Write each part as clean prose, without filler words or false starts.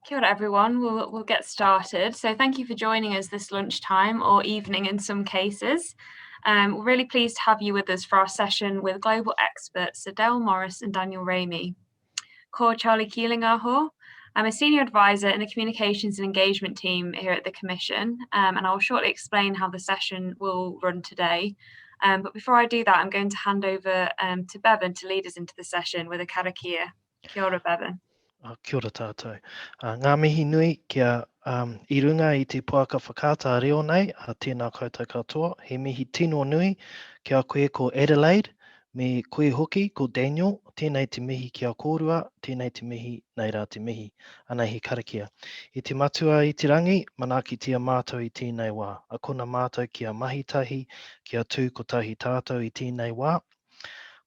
Kia ora everyone, we'll get started. So thank you for joining us this lunchtime or evening in some cases. We're really pleased to have you with us for our session with global experts Adele Morris and Daniel Raimi. Ko Charlie Keeling aho. I'm a senior advisor in the communications and engagement team here at the Commission, and I will shortly explain how the session will run today. But before I do that, I'm going to hand over to Bevan to lead us into the session with a karakia. Kia ora, Bevan. Kia ora tātou. Ngā mihi nui kia I runga I te puaka whakata reo nei, a tēnā koutou katoa. He mihi tino nui kia koe ko Adelaide, me koe hoki ko Daniel, tēnei te mihi kia kōrua, tēnei te mihi, nei rā te mihi, anei he karakia. I te matua I te rangi, manaki tia mātou I tēnei wā. A kona mātou kia mahitahi, kia tū ko tahi tātou I tēnei wā.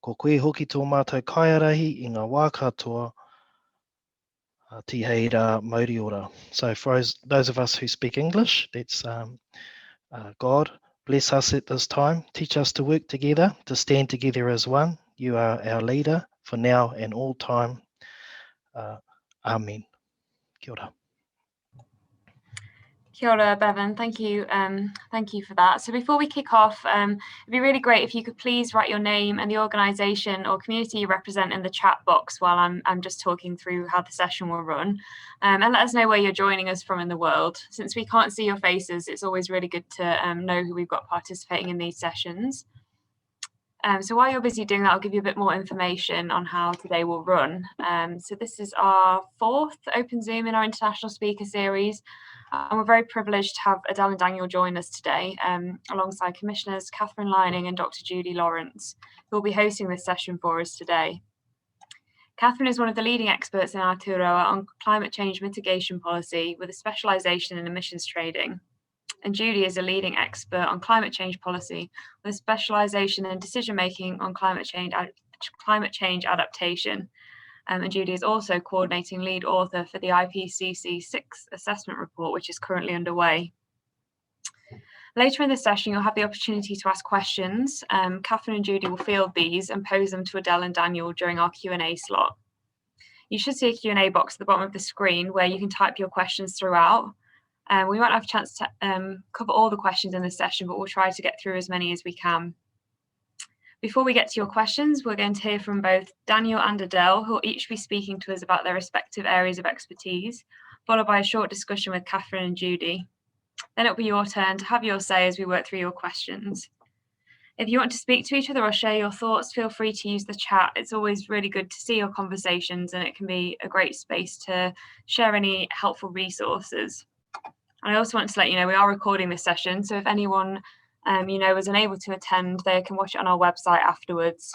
Ko koe hoki tō mātou kaiarahi I ngā wā katoa, Tiheira Mauri ora. So for those of us who speak English, let's God bless us at this time. Teach us to work together, to stand together as one. You are our leader for now and all time. Amen. Kia ora. Kia ora, Bevan. Thank you for that. So before we kick off, it'd be really great if you could please write your name and the organisation or community you represent in the chat box while I'm just talking through how the session will run, and let us know where you're joining us from in the world. Since we can't see your faces, it's always really good to know who we've got participating in these sessions. So while you're busy doing that, I'll give you a bit more information on how today will run. So this is our 4th Open Zoom in our International Speaker Series. And we're very privileged to have Adele and Daniel join us today, alongside Commissioners Catherine Leining and Dr. Judy Lawrence, who will be hosting this session for us today. Catherine is one of the leading experts in Aotearoa on climate change mitigation policy with a specialisation in emissions trading. And Judy is a leading expert on climate change policy with a specialisation in decision-making on climate change adaptation. And Judy is also coordinating lead author for the IPCC 6th assessment report, which is currently underway. Later in the session, you'll have the opportunity to ask questions. Catherine and Judy will field these and pose them to Adele and Daniel during our Q&A slot. You should see a Q&A box at the bottom of the screen where you can type your questions throughout. We won't have a chance to cover all the questions in this session, but we'll try to get through as many as we can. Before we get to your questions, we're going to hear from both Daniel and Adele, who will each be speaking to us about their respective areas of expertise, followed by a short discussion with Catherine and Judy. Then it'll be your turn to have your say as we work through your questions. If you want to speak to each other or share your thoughts, feel free to use the chat. It's always really good to see your conversations, and it can be a great space to share any helpful resources. And I also want to let you know we are recording this session, so if anyone was unable to attend, they can watch it on our website afterwards.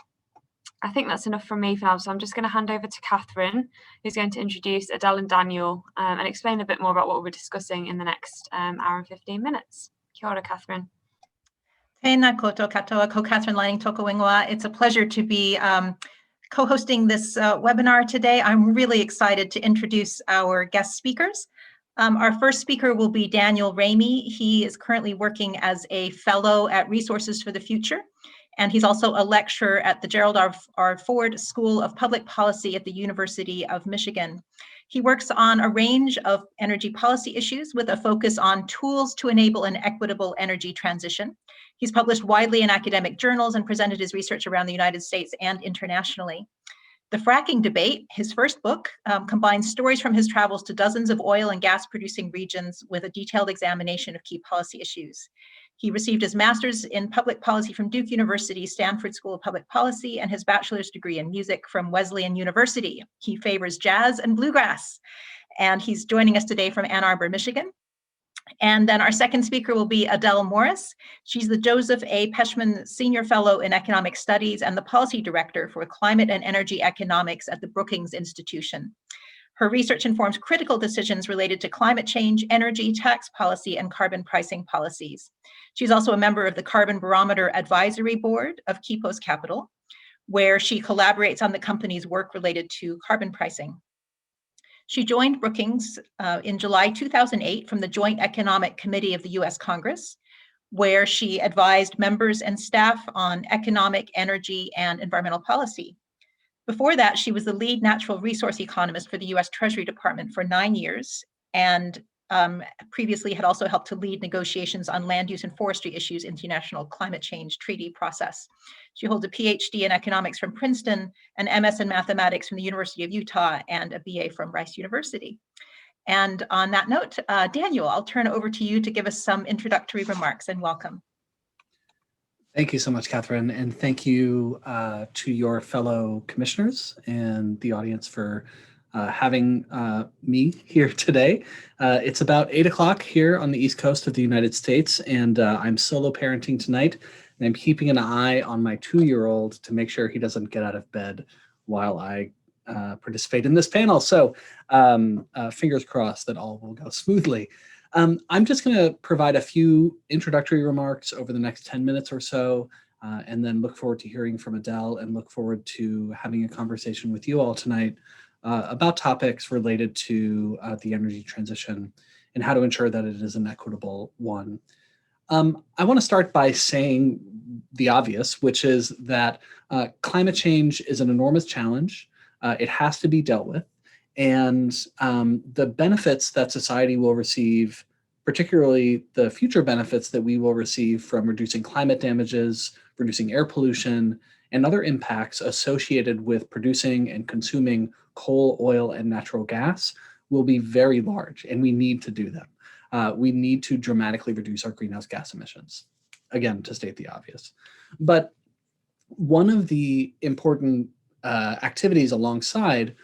I think that's enough from me for now, so I'm just going to hand over to Catherine, who's going to introduce Adele and Daniel and explain a bit more about what we're discussing in the next hour and 15 minutes. Kia ora, Catherine. Tēnā koutou katoa, ko Catherine Leining toko ingoa. It's a pleasure to be co-hosting this webinar today. I'm really excited to introduce our guest speakers. Our first speaker will be Daniel Raimi. He is currently working as a fellow at Resources for the Future, and he's also a lecturer at the Gerald R. Ford School of Public Policy at the University of Michigan. He works on a range of energy policy issues with a focus on tools to enable an equitable energy transition. He's published widely in academic journals and presented his research around the United States and internationally. The Fracking Debate, his first book, combines stories from his travels to dozens of oil and gas producing regions with a detailed examination of key policy issues. He received his master's in public policy from Duke University, Stanford School of Public Policy, and his bachelor's degree in music from Wesleyan University. He favors jazz and bluegrass, and he's joining us today from Ann Arbor, Michigan. And then our second speaker will be Adele Morris. She's the Joseph A. Peshman Senior Fellow in Economic Studies and the Policy Director for Climate and Energy Economics at the Brookings Institution. Her research informs critical decisions related to climate change, energy, tax policy, and carbon pricing policies. She's also a member of the Carbon Barometer Advisory Board of Kipos Capital, where she collaborates on the company's work related to carbon pricing. She joined Brookings in July 2008 from the Joint Economic Committee of the US Congress, where she advised members and staff on economic, energy, and environmental policy. Before that, she was the lead natural resource economist for the US Treasury Department for 9 years, and previously had also helped to lead negotiations on land use and forestry issues in the International Climate Change Treaty process. She holds a PhD in economics from Princeton, an MS in mathematics from the University of Utah, and a BA from Rice University. And on that note, Daniel, I'll turn it over to you to give us some introductory remarks, and welcome. Thank you so much, Catherine, and thank you to your fellow commissioners and the audience for having me here today. It's about 8 o'clock here on the East Coast of the United States, and I'm solo parenting tonight, and I'm keeping an eye on my 2-year-old to make sure he doesn't get out of bed while I participate in this panel. So fingers crossed that all will go smoothly. I'm just going to provide a few introductory remarks over the next 10 minutes or so, and then look forward to hearing from Adele and look forward to having a conversation with you all tonight about topics related to the energy transition and how to ensure that it is an equitable one. I want to start by saying the obvious, which is that climate change is an enormous challenge. It has to be dealt with. And the benefits that society will receive, particularly the future benefits that we will receive from reducing climate damages, reducing air pollution, and other impacts associated with producing and consuming coal, oil, and natural gas will be very large, and we need to do them. We need to dramatically reduce our greenhouse gas emissions, again, to state the obvious. But one of the important activities alongside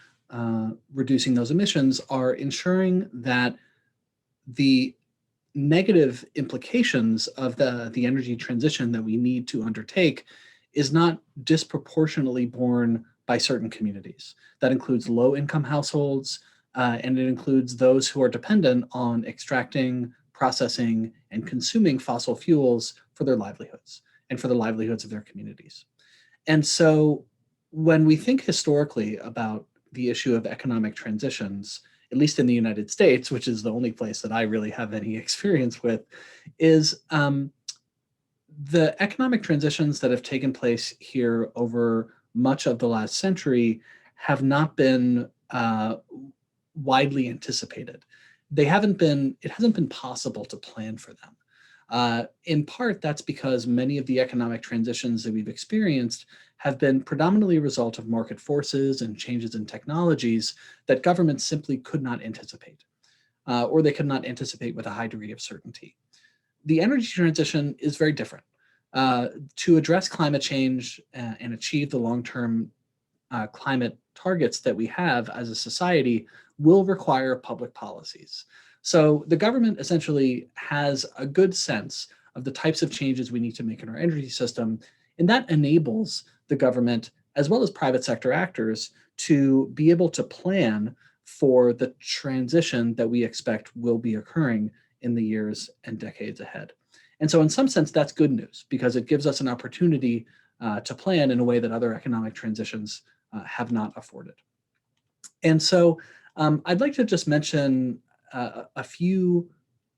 reducing those emissions are ensuring that the negative implications of the energy transition that we need to undertake is not disproportionately borne by certain communities. That includes low-income households, and it includes those who are dependent on extracting, processing, and consuming fossil fuels for their livelihoods and for the livelihoods of their communities. And so when we think historically about the issue of economic transitions, at least in the United States, which is the only place that I really have any experience with, is the economic transitions that have taken place here over much of the last century have not been widely anticipated. It hasn't been possible to plan for them. In part, that's because many of the economic transitions that we've experienced have been predominantly a result of market forces and changes in technologies that governments simply could not anticipate, or they could not anticipate with a high degree of certainty. The energy transition is very different. To address climate change and achieve the long-term climate targets that we have as a society will require public policies. So the government essentially has a good sense of the types of changes we need to make in our energy system, and that enables the government, as well as private sector actors, to be able to plan for the transition that we expect will be occurring in the years and decades ahead. And so in some sense, that's good news, because it gives us an opportunity to plan in a way that other economic transitions have not afforded. And so I'd like to just mention a few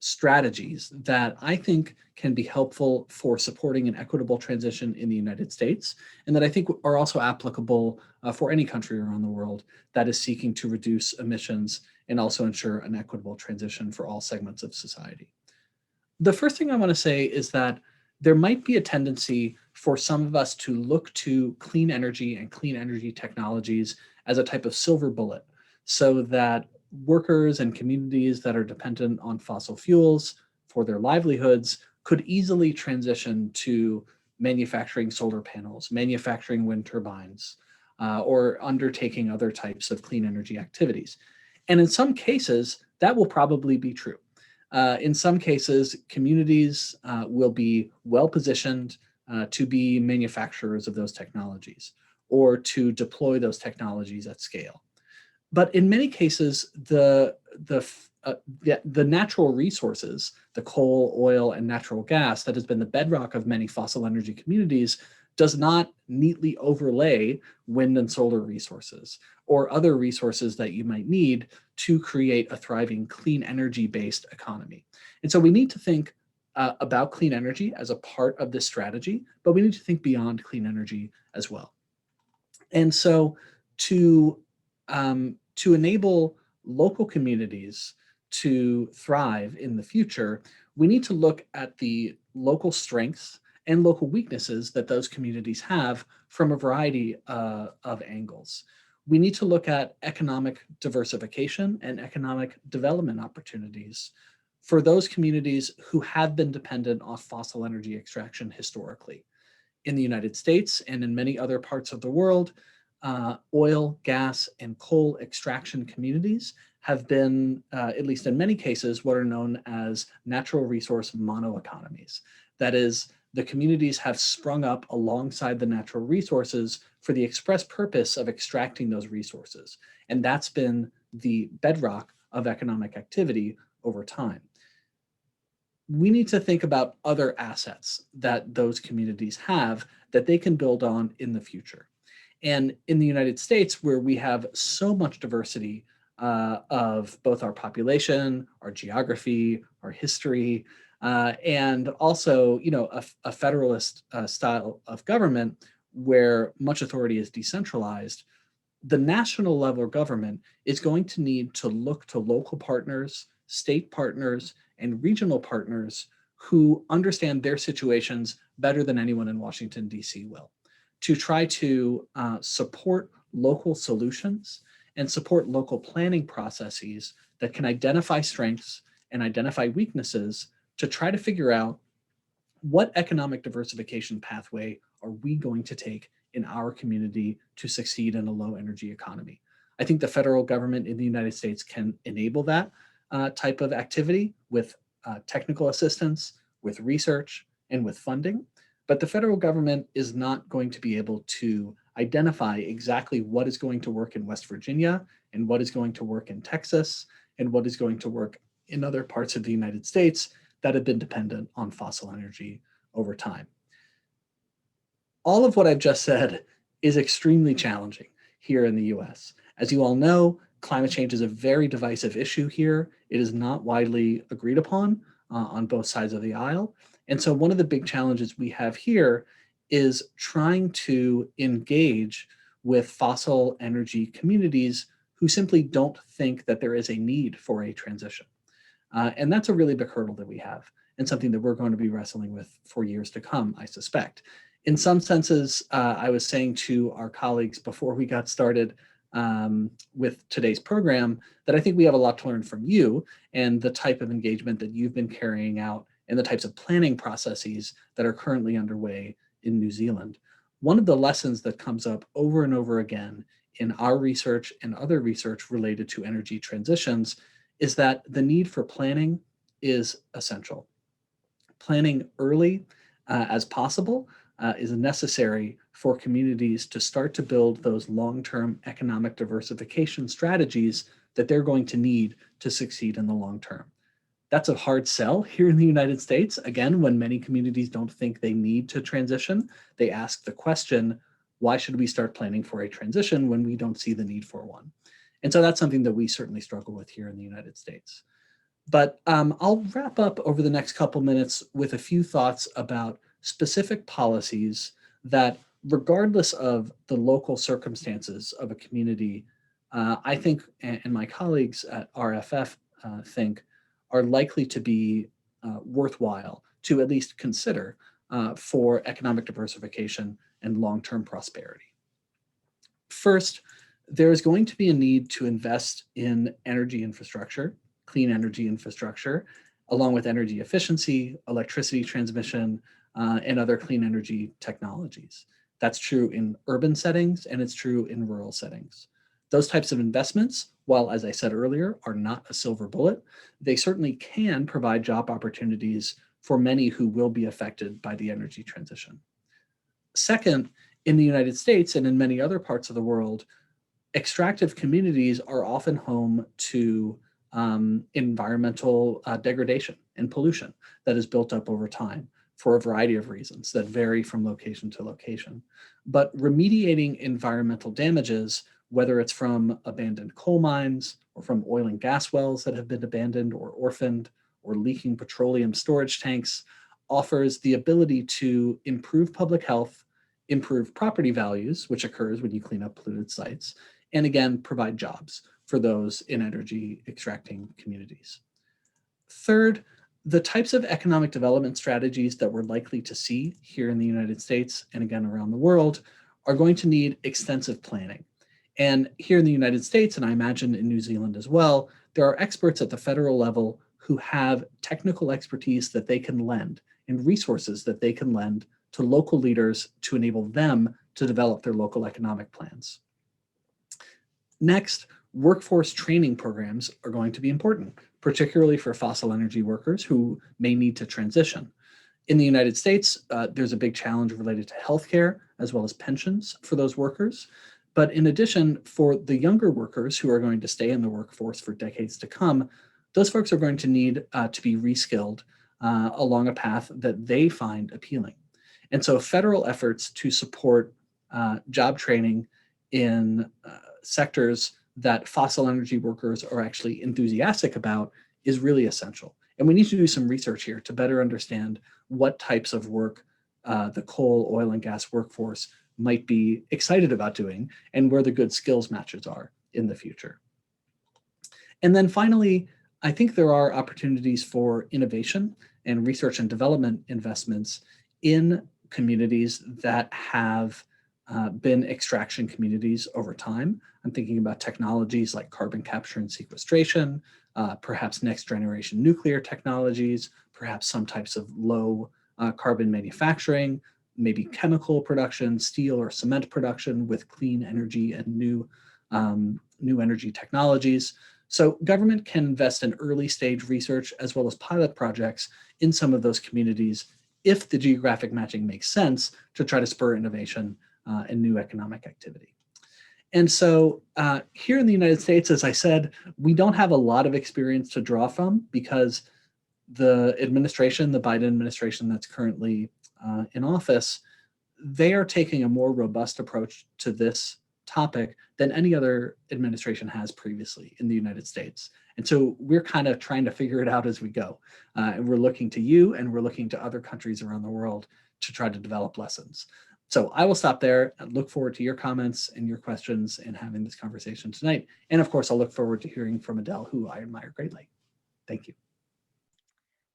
strategies that I think can be helpful for supporting an equitable transition in the United States, and that I think are also applicable for any country around the world that is seeking to reduce emissions and also ensure an equitable transition for all segments of society. The first thing I want to say is that there might be a tendency for some of us to look to clean energy and clean energy technologies as a type of silver bullet, so that workers and communities that are dependent on fossil fuels for their livelihoods could easily transition to manufacturing solar panels, manufacturing wind turbines, or undertaking other types of clean energy activities. And in some cases, that will probably be true. In some cases, communities will be well-positioned to be manufacturers of those technologies or to deploy those technologies at scale. But in many cases, the natural resources, the coal, oil, and natural gas that has been the bedrock of many fossil energy communities, does not neatly overlay wind and solar resources or other resources that you might need to create a thriving clean energy-based economy. And so we need to think about clean energy as a part of this strategy, but we need to think beyond clean energy as well. And so to enable local communities to thrive in the future, we need to look at the local strengths and local weaknesses that those communities have from a variety of angles. We need to look at economic diversification and economic development opportunities for those communities who have been dependent on fossil energy extraction historically. In the United States and in many other parts of the world, oil, gas, and coal extraction communities have been, at least in many cases, what are known as natural resource monoeconomies. That is, the communities have sprung up alongside the natural resources for the express purpose of extracting those resources. And that's been the bedrock of economic activity over time. We need to think about other assets that those communities have that they can build on in the future. And in the United States, where we have so much diversity of both our population, our geography, our history, and also, a federalist style of government where much authority is decentralized, the national level government is going to need to look to local partners, state partners, and regional partners who understand their situations better than anyone in Washington, D.C. will, to try to support local solutions and support local planning processes that can identify strengths and identify weaknesses to try to figure out what economic diversification pathway are we going to take in our community to succeed in a low energy economy. I think the federal government in the United States can enable that type of activity with technical assistance, with research, and with funding. But the federal government is not going to be able to identify exactly what is going to work in West Virginia and what is going to work in Texas and what is going to work in other parts of the United States that have been dependent on fossil energy over time. All of what I've just said is extremely challenging here in the US. As you all know, climate change is a very divisive issue here. It is not widely agreed upon on both sides of the aisle. And so one of the big challenges we have here is trying to engage with fossil energy communities who simply don't think that there is a need for a transition. And that's a really big hurdle that we have, and something that we're going to be wrestling with for years to come, I suspect. In some senses, I was saying to our colleagues before we got started with today's program that I think we have a lot to learn from you and the type of engagement that you've been carrying out and the types of planning processes that are currently underway in New Zealand. One of the lessons that comes up over and over again in our research and other research related to energy transitions is that the need for planning is essential. Planning early as possible is necessary for communities to start to build those long-term economic diversification strategies that they're going to need to succeed in the long term. That's a hard sell here in the United States. Again, when many communities don't think they need to transition, they ask the question, why should we start planning for a transition when we don't see the need for one? And so that's something that we certainly struggle with here in the United States. But I'll wrap up over the next couple minutes with a few thoughts about specific policies that, regardless of the local circumstances of a community, I think, and my colleagues at RFF think, are likely to be worthwhile to at least consider for economic diversification and long-term prosperity. First, there is going to be a need to invest in energy infrastructure, clean energy infrastructure, along with energy efficiency, electricity transmission, and other clean energy technologies. That's true in urban settings and it's true in rural settings. Those types of investments, while, as I said earlier, are not a silver bullet, they certainly can provide job opportunities for many who will be affected by the energy transition. Second, in the United States and in many other parts of the world, extractive communities are often home to environmental degradation and pollution that is built up over time for a variety of reasons that vary from location to location. But remediating environmental damages, whether it's from abandoned coal mines or from oil and gas wells that have been abandoned or orphaned or leaking petroleum storage tanks, offers the ability to improve public health, improve property values, which occurs when you clean up polluted sites, and again, provide jobs for those in energy extracting communities. Third, the types of economic development strategies that we're likely to see here in the United States and again around the world are going to need extensive planning. And here in the United States, and I imagine in New Zealand as well, there are experts at the federal level who have technical expertise that they can lend and resources that they can lend to local leaders to enable them to develop their local economic plans. Next, workforce training programs are going to be important, particularly for fossil energy workers who may need to transition. In the United States, there's a big challenge related to healthcare as well as pensions for those workers. But in addition, for the younger workers who are going to stay in the workforce for decades to come, those folks are going to need to be reskilled along a path that they find appealing. And so federal efforts to support job training in sectors that fossil energy workers are actually enthusiastic about is really essential. And we need to do some research here to better understand what types of work the coal, oil, and gas workforce might be excited about doing and where the good skills matches are in the future. And then finally, I think there are opportunities for innovation and research and development investments in communities that have been extraction communities over time. I'm thinking about technologies like carbon capture and sequestration, perhaps next generation nuclear technologies, perhaps some types of low carbon manufacturing, maybe chemical production, steel or cement production with clean energy and new energy technologies. So government can invest in early stage research as well as pilot projects in some of those communities if the geographic matching makes sense to try to spur innovation and new economic activity. And so here in the United States, as I said, we don't have a lot of experience to draw from because the administration, the Biden administration that's currently in office, they are taking a more robust approach to this topic than any other administration has previously in the United States. And so we're kind of trying to figure it out as we go. And we're looking to you and we're looking to other countries around the world to try to develop lessons. So I will stop there and look forward to your comments and your questions and having this conversation tonight. And of course, I'll look forward to hearing from Adele, who I admire greatly. Thank you.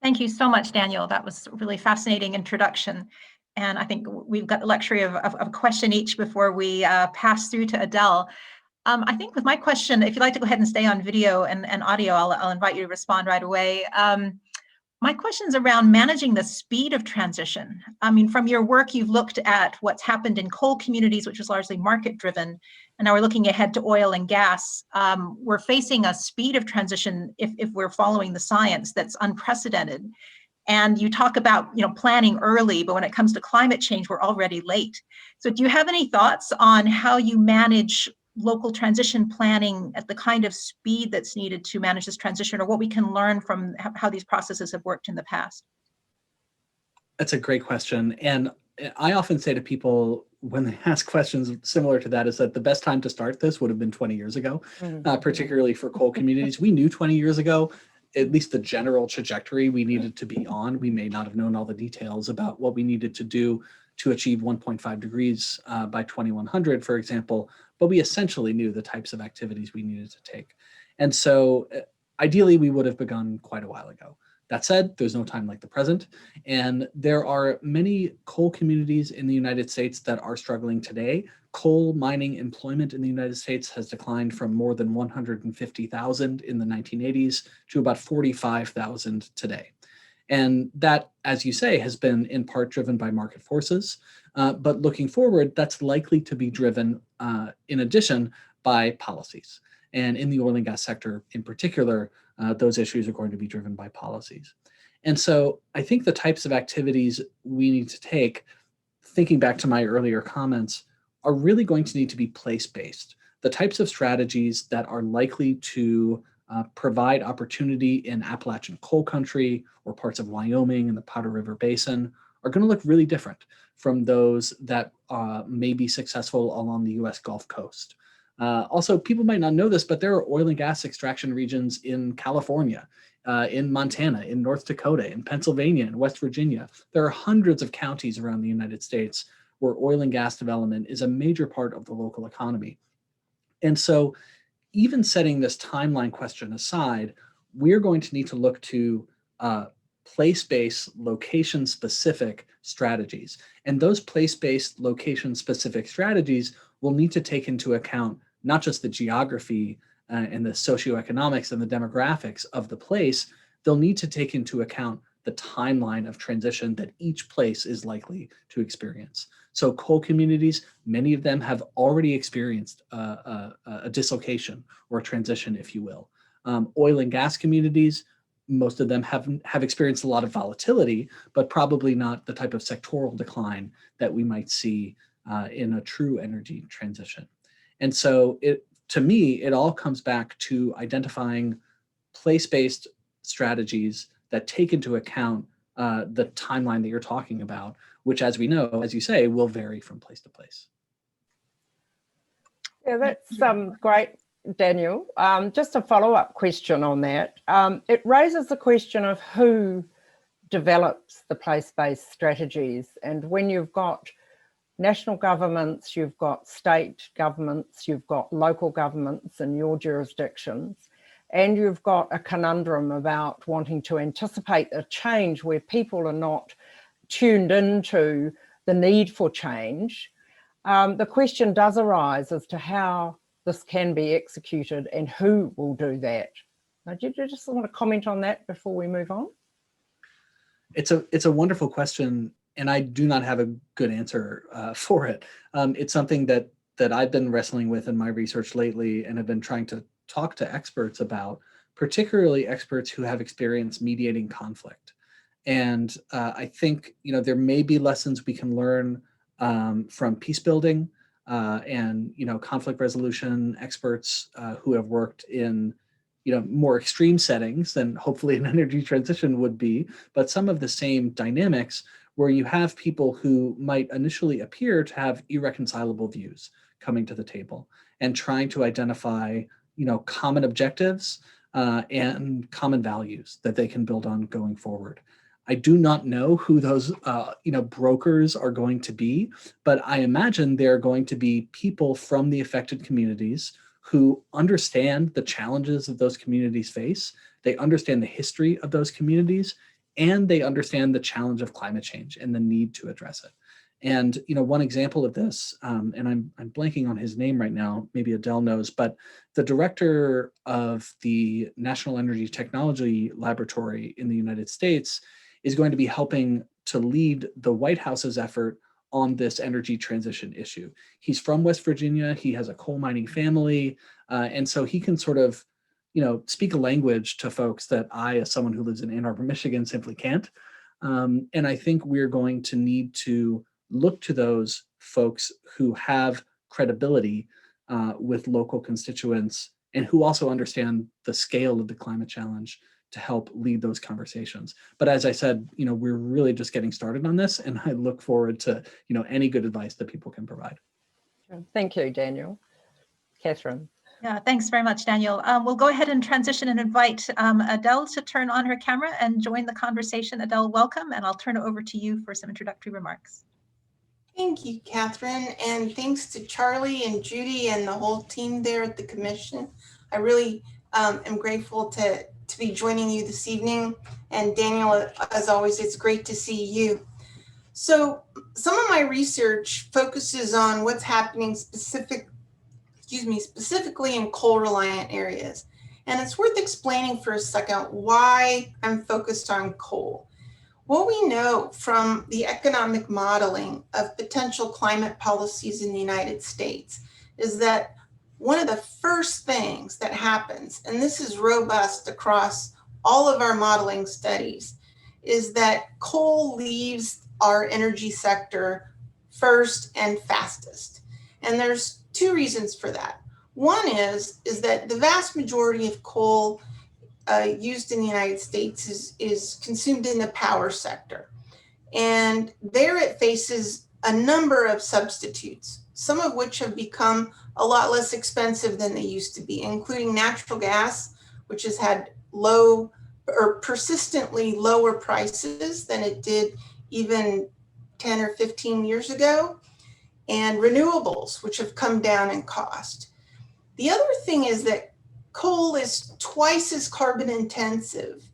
Thank you so much, Daniel. That was a really fascinating introduction. And I think we've got the luxury of a question each before we pass through to Adele. I think with my question, if you'd like to go ahead and stay on video and audio, I'll invite you to respond right away. My question's around managing the speed of transition. I mean, from your work, you've looked at what's happened in coal communities, which was largely market-driven, and now we're looking ahead to oil and gas. We're facing a speed of transition, if we're following the science, that's unprecedented. And you talk about, planning early, but when it comes to climate change, we're already late. So do you have any thoughts on how you manage local transition planning at the kind of speed that's needed to manage this transition, or what we can learn from how these processes have worked in the past? That's a great question. And I often say to people when they ask questions similar to that is that the best time to start this would have been 20 years ago, particularly for coal communities. We knew 20 years ago, at least the general trajectory we needed to be on. We may not have known all the details about what we needed to do to achieve 1.5 degrees by 2100, for example, but we essentially knew the types of activities we needed to take. And so ideally, we would have begun quite a while ago. That said, there's no time like the present. And there are many coal communities in the United States that are struggling today. Coal mining employment in the United States has declined from more than 150,000 in the 1980s to about 45,000 today. And that, as you say, has been in part driven by market forces. But looking forward, that's likely to be driven in addition by policies. And in the oil and gas sector in particular, those issues are going to be driven by policies. And so I think the types of activities we need to take, thinking back to my earlier comments, are really going to need to be place-based. The types of strategies that are likely to provide opportunity in Appalachian coal country or parts of Wyoming and the Powder River Basin are going to look really different from those that may be successful along the US Gulf Coast. Also, people might not know this, but there are oil and gas extraction regions in California, in Montana, in North Dakota, in Pennsylvania, in West Virginia. There are hundreds of counties around the United States where oil and gas development is a major part of the local economy. And so even setting this timeline question aside, we're going to need to look to place-based, location-specific strategies. And those place-based, location-specific strategies will need to take into account not just the geography and the socioeconomics and the demographics of the place, they'll need to take into account the timeline of transition that each place is likely to experience. So coal communities, many of them have already experienced a dislocation or a transition, if you will. Oil and gas communities, most of them have experienced a lot of volatility, but probably not the type of sectoral decline that we might see in a true energy transition. And so to me, it all comes back to identifying place-based strategies that take into account the timeline that you're talking about, which, as we know, as you say, will vary from place to place. Yeah, that's great, Daniel. Just a follow-up question on that. It raises the question of who develops the place-based strategies. And when you've got national governments, you've got state governments, you've got local governments in your jurisdictions, and you've got a conundrum about wanting to anticipate a change where people are not tuned into the need for change, the question does arise as to how this can be executed and who will do that. Now, do you just want to comment on that before we move on? It's a wonderful question, and I do not have a good answer for it. It's something that I've been wrestling with in my research lately and have been trying to talk to experts about, particularly experts who have experience mediating conflict. And I think, there may be lessons we can learn from peace building and, conflict resolution experts who have worked in, more extreme settings than hopefully an energy transition would be, but some of the same dynamics where you have people who might initially appear to have irreconcilable views coming to the table and trying to identify, common objectives and common values that they can build on going forward. I do not know who those, brokers are going to be, but I imagine they're going to be people from the affected communities who understand the challenges that those communities face. They understand the history of those communities, and they understand the challenge of climate change and the need to address it. And one example of this, and I'm blanking on his name right now, maybe Adele knows, but the director of the National Energy Technology Laboratory in the United States is going to be helping to lead the White House's effort on this energy transition issue. He's from West Virginia. He has a coal mining family. And so he can sort of, speak a language to folks that I, as someone who lives in Ann Arbor, Michigan, simply can't. And I think we're going to need to look to those folks who have credibility with local constituents and who also understand the scale of the climate challenge to help lead those conversations. But as I said, we're really just getting started on this, and I look forward to, any good advice that people can provide. Thank you, Daniel. Catherine. Yeah, thanks very much, Daniel. We'll go ahead and transition and invite Adele to turn on her camera and join the conversation. Adele, welcome, and I'll turn it over to you for some introductory remarks. Thank you, Catherine, and thanks to Charlie and Judy and the whole team there at the Commission. I really am grateful to be joining you this evening. And Daniel, as always, it's great to see you. So some of my research focuses on what's happening specifically in coal-reliant areas. And it's worth explaining for a second why I'm focused on coal. What we know from the economic modeling of potential climate policies in the United States is that one of the first things that happens, and this is robust across all of our modeling studies, is that coal leaves our energy sector first and fastest. And there's two reasons for that. One is that the vast majority of coal used in the United States is consumed in the power sector. And there it faces a number of substitutes, some of which have become a lot less expensive than they used to be, including natural gas, which has had low or persistently lower prices than it did even 10 or 15 years ago. and renewables, which have come down in cost. The other thing is that coal is twice as carbon intensive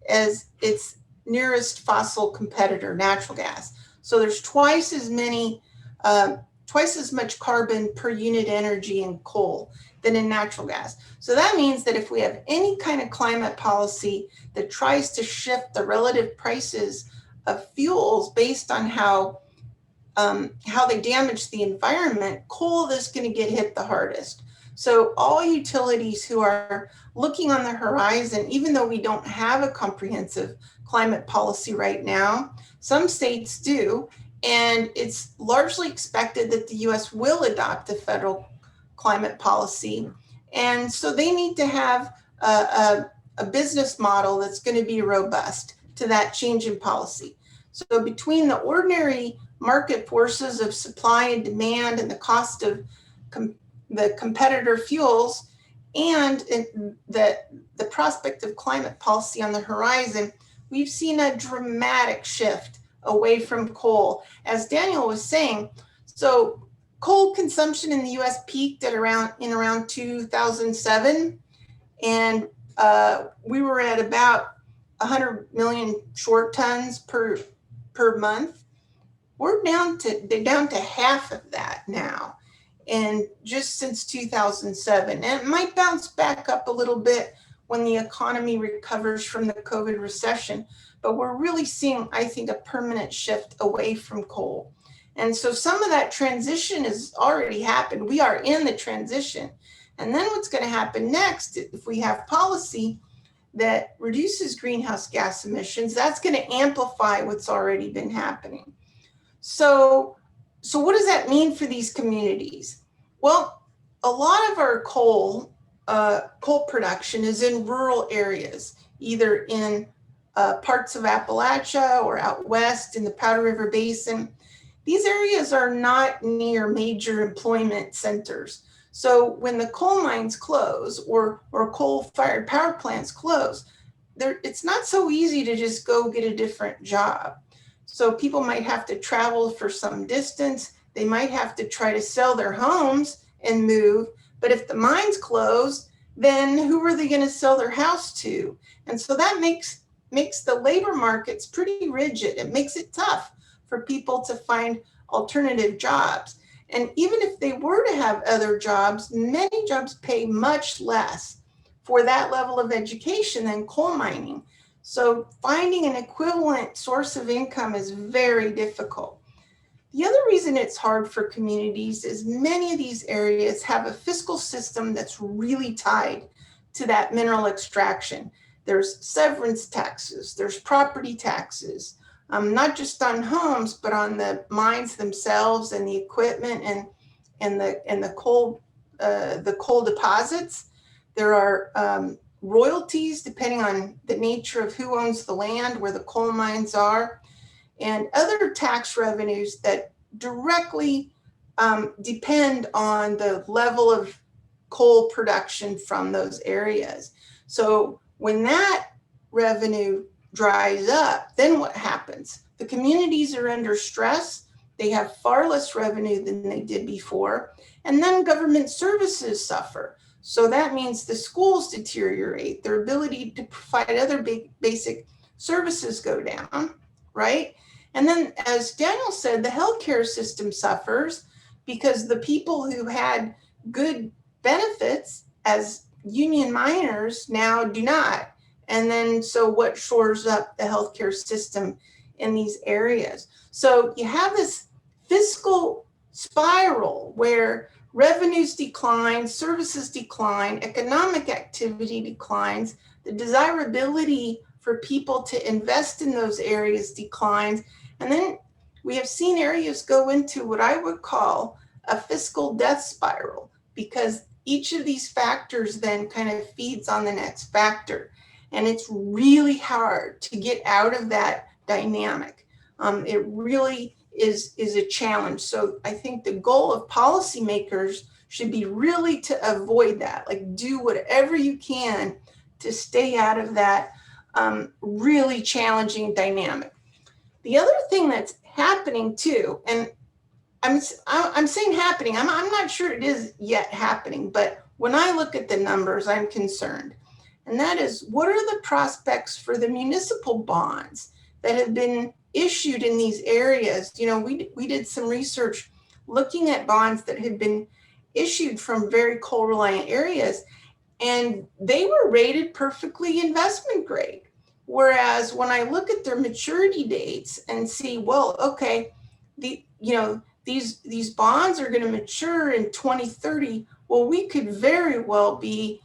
as its nearest fossil competitor, natural gas. So there's twice as much carbon per unit energy in coal than in natural gas. So that means that if we have any kind of climate policy that tries to shift the relative prices of fuels based on how they damage the environment, coal is going to get hit the hardest. So all utilities who are looking on the horizon, even though we don't have a comprehensive climate policy right now, some states do, and it's largely expected that the US will adopt a federal climate policy. And so they need to have a business model that's going to be robust to that change in policy. So between the ordinary market forces of supply and demand and the cost of the competitor fuels and the prospect of climate policy on the horizon, we've seen a dramatic shift away from coal. As Daniel was saying, so coal consumption in the US peaked at around 2007, and we were at about 100 million short tons per month. We're down to half of that now, and just since 2007. And it might bounce back up a little bit when the economy recovers from the COVID recession, but we're really seeing, I think, a permanent shift away from coal. And so some of that transition has already happened. We are in the transition. And then what's going to happen next, if we have policy that reduces greenhouse gas emissions, that's going to amplify what's already been happening. So what does that mean for these communities? Well, a lot of our coal production is in rural areas, either in parts of Appalachia or out west in the Powder River Basin. These areas are not near major employment centers. So when the coal mines close or coal-fired power plants close, it's not so easy to just go get a different job. So people might have to travel for some distance. They might have to try to sell their homes and move. But if the mines close, then who are they going to sell their house to? And so that makes the labor markets pretty rigid. It makes it tough for people to find alternative jobs. And even if they were to have other jobs, many jobs pay much less for that level of education than coal mining. So finding an equivalent source of income is very difficult. The other reason it's hard for communities is many of these areas have a fiscal system that's really tied to that mineral extraction. There's severance taxes, there's property taxes, not just on homes, but on the mines themselves and the equipment and the coal deposits. There are royalties depending on the nature of who owns the land where the coal mines are, and other tax revenues that directly depend on the level of coal production from those areas. So when that revenue dries up, then what happens? The communities are under stress. They have far less revenue than they did before. And then government services suffer. So that means the schools deteriorate, their ability to provide other basic services go down, right? And then, as Daniel said, the healthcare system suffers because the people who had good benefits as union miners now do not. And then, so what shores up the healthcare system in these areas? So you have this fiscal spiral where revenues decline, services decline, economic activity declines, the desirability for people to invest in those areas declines. And then we have seen areas go into what I would call a fiscal death spiral, because each of these factors then kind of feeds on the next factor. And it's really hard to get out of that dynamic. It really is a challenge. So I think the goal of policymakers should be really to avoid that, like do whatever you can to stay out of that really challenging dynamic. The other thing that's happening too, and I'm saying happening. I'm not sure it is yet happening, but when I look at the numbers, I'm concerned. And that is, what are the prospects for the municipal bonds that have been issued in these areas? You know, we did some research looking at bonds that had been issued from very coal reliant areas, and they were rated perfectly investment grade. Whereas when I look at their maturity dates and see, well, okay, these bonds are going to mature in 2030. Well, we could very well be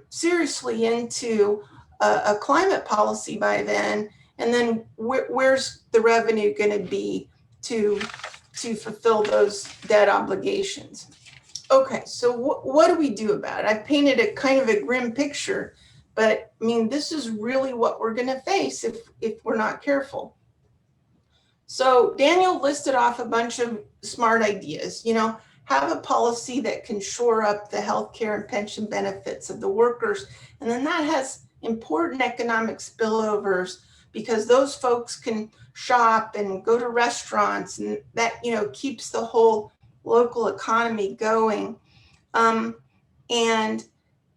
seriously into a climate policy by then. And then where's the revenue going to be to fulfill those debt obligations? Okay, so what do we do about it? I painted a kind of a grim picture, but I mean, this is really what we're going to face if we're not careful. So Daniel listed off a bunch of smart ideas. You know, have a policy that can shore up the healthcare and pension benefits of the workers, and then that has important economic spillovers because those folks can shop and go to restaurants, and that, you know, keeps the whole local economy going. And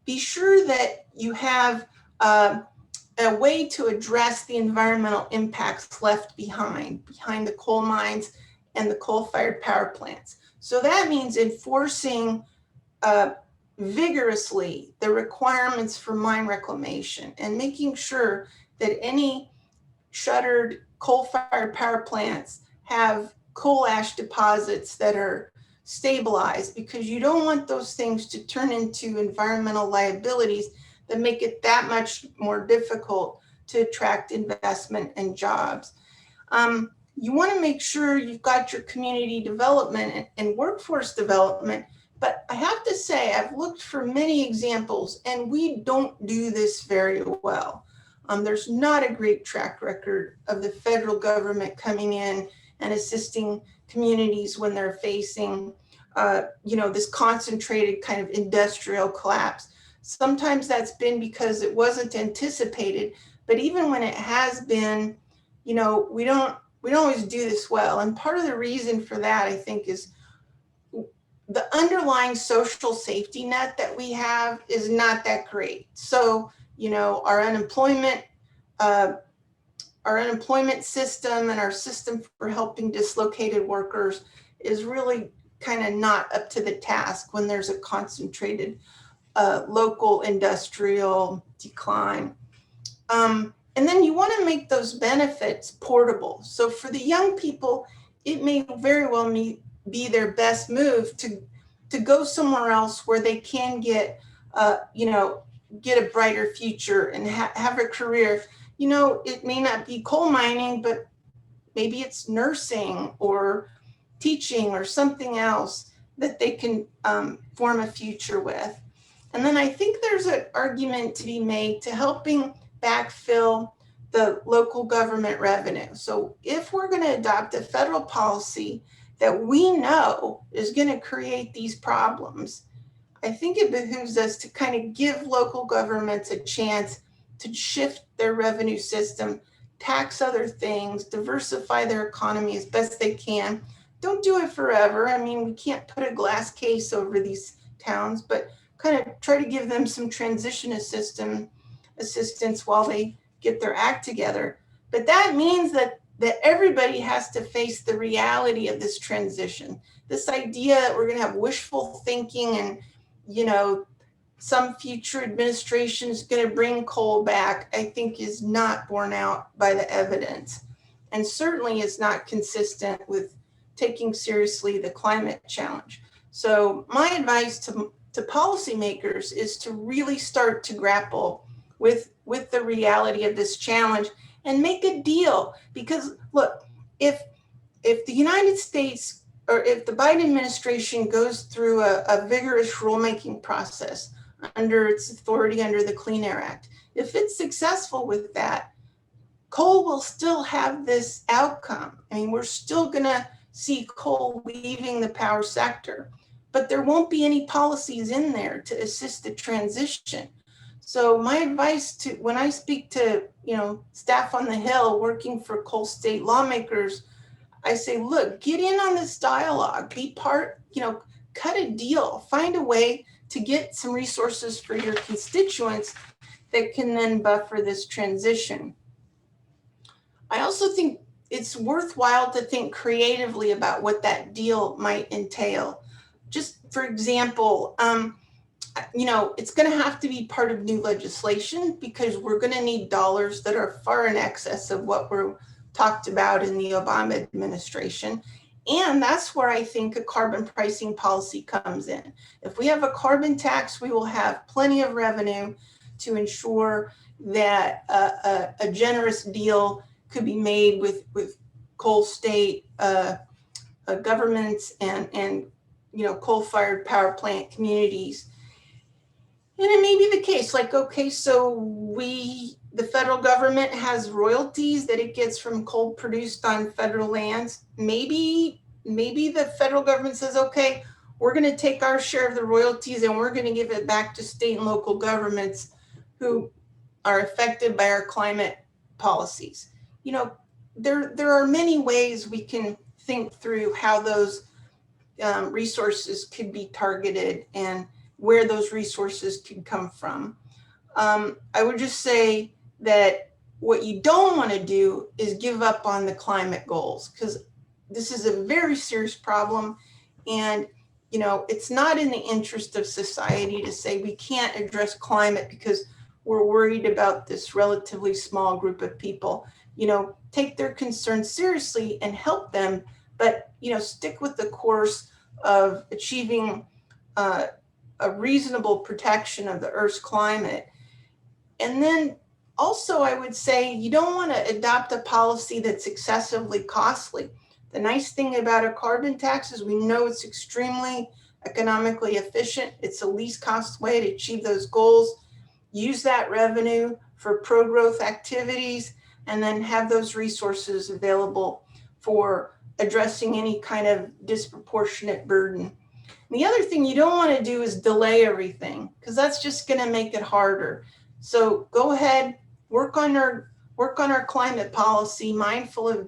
be sure that you have a way to address the environmental impacts left behind the coal mines and the coal-fired power plants. So that means enforcing vigorously the requirements for mine reclamation and making sure that any shuttered coal-fired power plants have coal ash deposits that are stabilized, because you don't want those things to turn into environmental liabilities that make it that much more difficult to attract investment and jobs. You want to make sure you've got your community development and workforce development, but I have to say, I've looked for many examples and we don't do this very well. There's not a great track record of the federal government coming in and assisting communities when they're facing, you know, this concentrated kind of industrial collapse. Sometimes that's been because it wasn't anticipated, but even when it has been, you know, we don't always do this well. And part of the reason for that, I think, is the underlying social safety net that we have is not that great. So, you know, our unemployment system and our system for helping dislocated workers is really kind of not up to the task when there's a concentrated local industrial decline. And then you want to make those benefits portable. So for the young people, it may very well be their best move to go somewhere else where they can get, you know, get a brighter future and have a career. You know, it may not be coal mining, but maybe it's nursing or teaching or something else that they can form a future with. And then I think there's an argument to be made to helping backfill the local government revenue. So if we're going to adopt a federal policy that we know is going to create these problems, I think it behooves us to kind of give local governments a chance to shift their revenue system, tax other things, diversify their economy as best they can. Don't do it forever. I mean, we can't put a glass case over these towns, but kind of try to give them some transition assistance while they get their act together. But that means that everybody has to face the reality of this transition. This idea that we're going to have wishful thinking and, you know, some future administration is going to bring coal back, I think is not borne out by the evidence, and certainly is not consistent with taking seriously the climate challenge. So my advice to policymakers is to really start to grapple with the reality of this challenge and make a deal. Because look, if the United States, or if the Biden administration goes through a vigorous rulemaking process under its authority under the Clean Air Act, if it's successful with that, coal will still have this outcome. I mean, we're still gonna see coal leaving the power sector, but there won't be any policies in there to assist the transition. So my advice to, when I speak to, you know, staff on the Hill working for coal state lawmakers, I say, look, get in on this dialogue, be part, cut a deal, find a way to get some resources for your constituents that can then buffer this transition. I also think it's worthwhile to think creatively about what that deal might entail. Just for example, it's going to have to be part of new legislation because we're going to need dollars that are far in excess of what were talked about in the Obama administration. And that's where I think a carbon pricing policy comes in. If we have a carbon tax, we will have plenty of revenue to ensure that a generous deal could be made with coal state governments and coal-fired power plant communities. And it may be the case, like, okay, so the federal government has royalties that it gets from coal produced on federal lands. Maybe the federal government says, okay, we're going to take our share of the royalties and we're going to give it back to state and local governments who are affected by our climate policies. There are many ways we can think through how those resources could be targeted and where those resources could come from. I would just say that what you don't want to do is give up on the climate goals, because this is a very serious problem. And, it's not in the interest of society to say we can't address climate because we're worried about this relatively small group of people. Take their concerns seriously and help them, but, stick with the course of achieving a reasonable protection of the Earth's climate. And then also, I would say you don't want to adopt a policy that's excessively costly. The nice thing about a carbon tax is we know it's extremely economically efficient. It's the least cost way to achieve those goals. Use that revenue for pro-growth activities and then have those resources available for addressing any kind of disproportionate burden. And the other thing you don't want to do is delay everything, because that's just going to make it harder. So go ahead, work on our climate policy, mindful of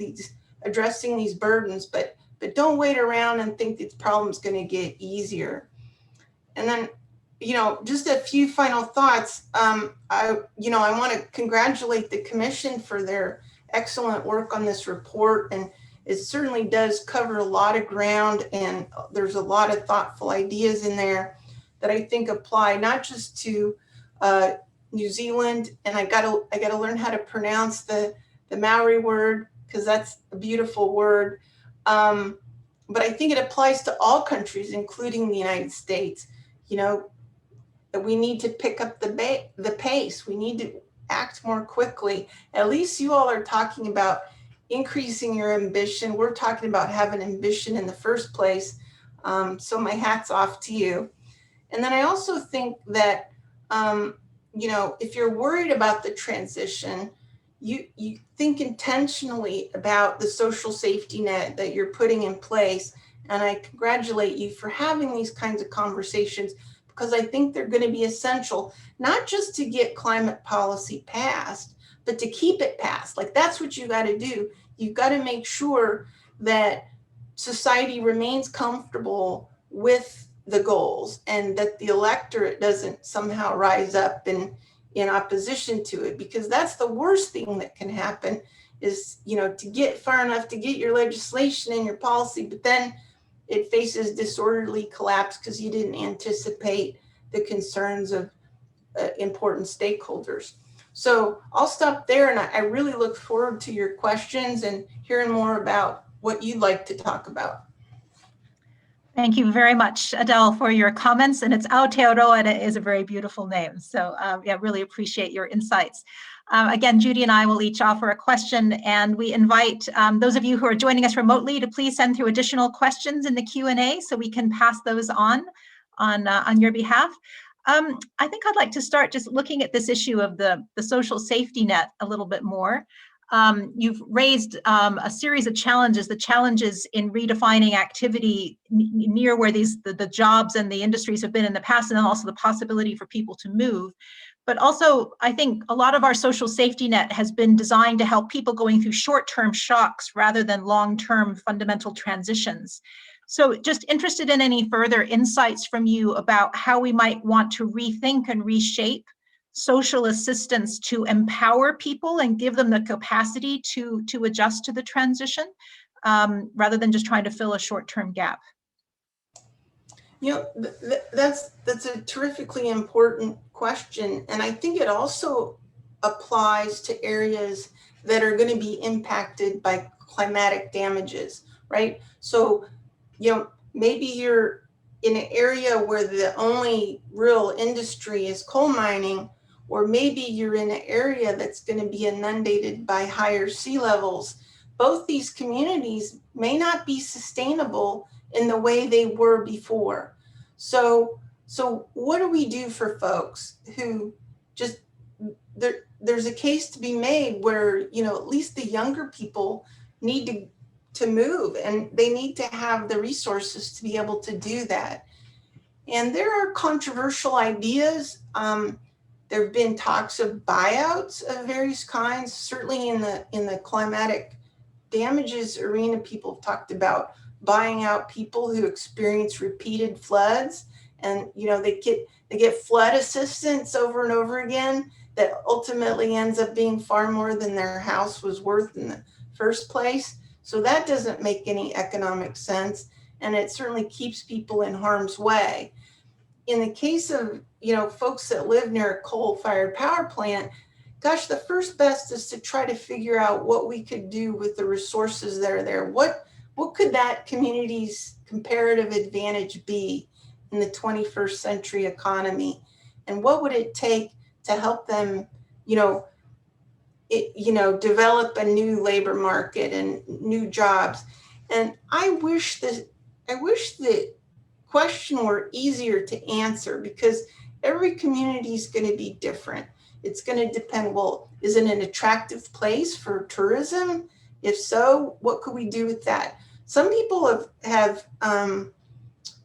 addressing these burdens, but don't wait around and think this problem's going to get easier. And then, just a few final thoughts. I want to congratulate the Commission for their excellent work on this report, and it certainly does cover a lot of ground, and there's a lot of thoughtful ideas in there that I think apply not just to New Zealand, and I gotta learn how to pronounce the Maori word, because that's a beautiful word. But I think it applies to all countries, including the United States. That we need to pick up the pace. We need to act more quickly. At least you all are talking about increasing your ambition. We're talking about having ambition in the first place. So my hat's off to you. And then I also think that, if you're worried about the transition, you think intentionally about the social safety net that you're putting in place. And I congratulate you for having these kinds of conversations, because I think they're going to be essential, not just to get climate policy passed, but to keep it passed. Like, that's what you got to do. You've got to make sure that society remains comfortable with the goals and that the electorate doesn't somehow rise up in opposition to it, because that's the worst thing that can happen is, to get far enough to get your legislation and your policy, but then it faces disorderly collapse because you didn't anticipate the concerns of important stakeholders. So I'll stop there, and I really look forward to your questions and hearing more about what you'd like to talk about. Thank you very much, Adele, for your comments. And it's Aotearoa, and it is a very beautiful name. So really appreciate your insights. Again, Judy and I will each offer a question, and we invite those of you who are joining us remotely to please send through additional questions in the Q&A so we can pass those on your behalf. I think I'd like to start just looking at this issue of the social safety net a little bit more. You've raised a series of challenges, the challenges in redefining activity near where the jobs and the industries have been in the past, and then also the possibility for people to move. But also, I think a lot of our social safety net has been designed to help people going through short-term shocks rather than long-term fundamental transitions. So just interested in any further insights from you about how we might want to rethink and reshape social assistance to empower people and give them the capacity to adjust to the transition, rather than just trying to fill a short-term gap. You know, that's a terrifically important question. And I think it also applies to areas that are going to be impacted by climatic damages, right? So, you know, maybe you're in an area where the only real industry is coal mining, or maybe you're in an area that's going to be inundated by higher sea levels. Both these communities may not be sustainable in the way they were before. So what do we do for folks who just, there's a case to be made where, you know, at least the younger people need to move, and they need to have the resources to be able to do that. And there are controversial ideas. There have been talks of buyouts of various kinds. Certainly in the climatic damages arena, people have talked about buying out people who experience repeated floods, and you know they get flood assistance over and over again that ultimately ends up being far more than their house was worth in the first place. So that doesn't make any economic sense, and it certainly keeps people in harm's way. In the case of, you know, folks that live near a coal-fired power plant, gosh, the first best is to try to figure out what we could do with the resources that are there. What could that community's comparative advantage be in the 21st century economy? And what would it take to help them, develop a new labor market and new jobs? And I wish the question were easier to answer, because every community is going to be different. It's going to depend, well, is it an attractive place for tourism? If so, what could we do with that? Some people have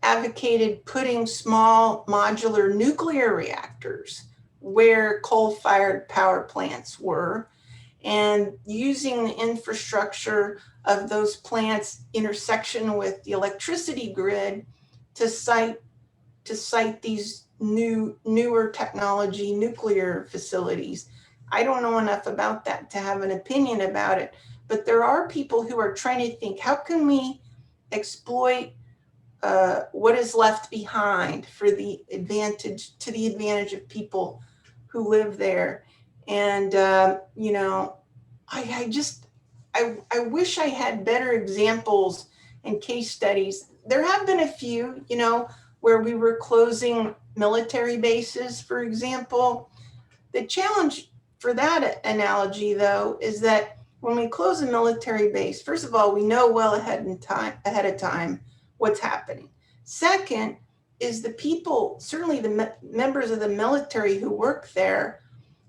advocated putting small modular nuclear reactors where coal-fired power plants were, and using the infrastructure of those plants intersection with the electricity grid to site these newer technology nuclear facilities. I don't know enough about that to have an opinion about it, but there are people who are trying to think, how can we exploit what is left behind for the advantage of people who live there? And I wish I had better examples and case studies. There have been a few, where we were closing military bases, for example. The challenge for that analogy, though, is that when we close a military base, first of all, we know well ahead of time what's happening. Second is the people, certainly the members of the military who work there,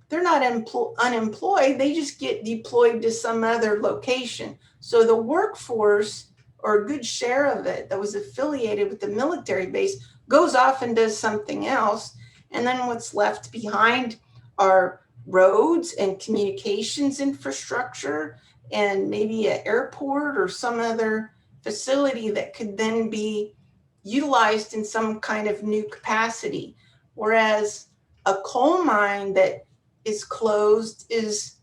they're not unemployed, they just get deployed to some other location. So the workforce, or a good share of it that was affiliated with the military base, goes off and does something else. And then what's left behind are roads and communications infrastructure, and maybe an airport or some other facility that could then be utilized in some kind of new capacity. Whereas a coal mine that is closed is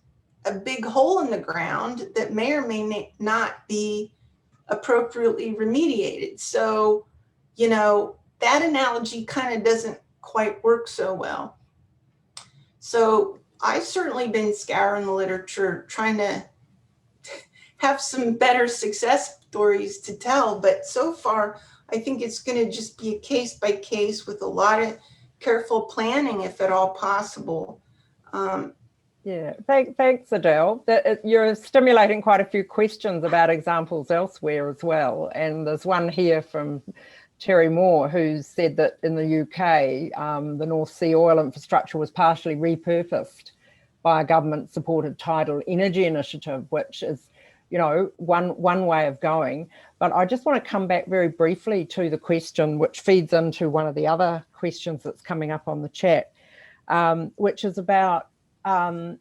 a big hole in the ground that may or may not be appropriately remediated. So, that analogy kind of doesn't quite work so well. So I've certainly been scouring the literature, trying to have some better success stories to tell, but so far, I think it's going to just be a case by case with a lot of careful planning, if at all possible. Yeah, thanks, Adele. You're stimulating quite a few questions about examples elsewhere as well. And there's one here from Terry Moore, who said that in the UK, the North Sea oil infrastructure was partially repurposed by a government-supported tidal energy initiative, which is, you know, one way of going. But I just want to come back very briefly to the question, which feeds into one of the other questions that's coming up on the chat, which is about the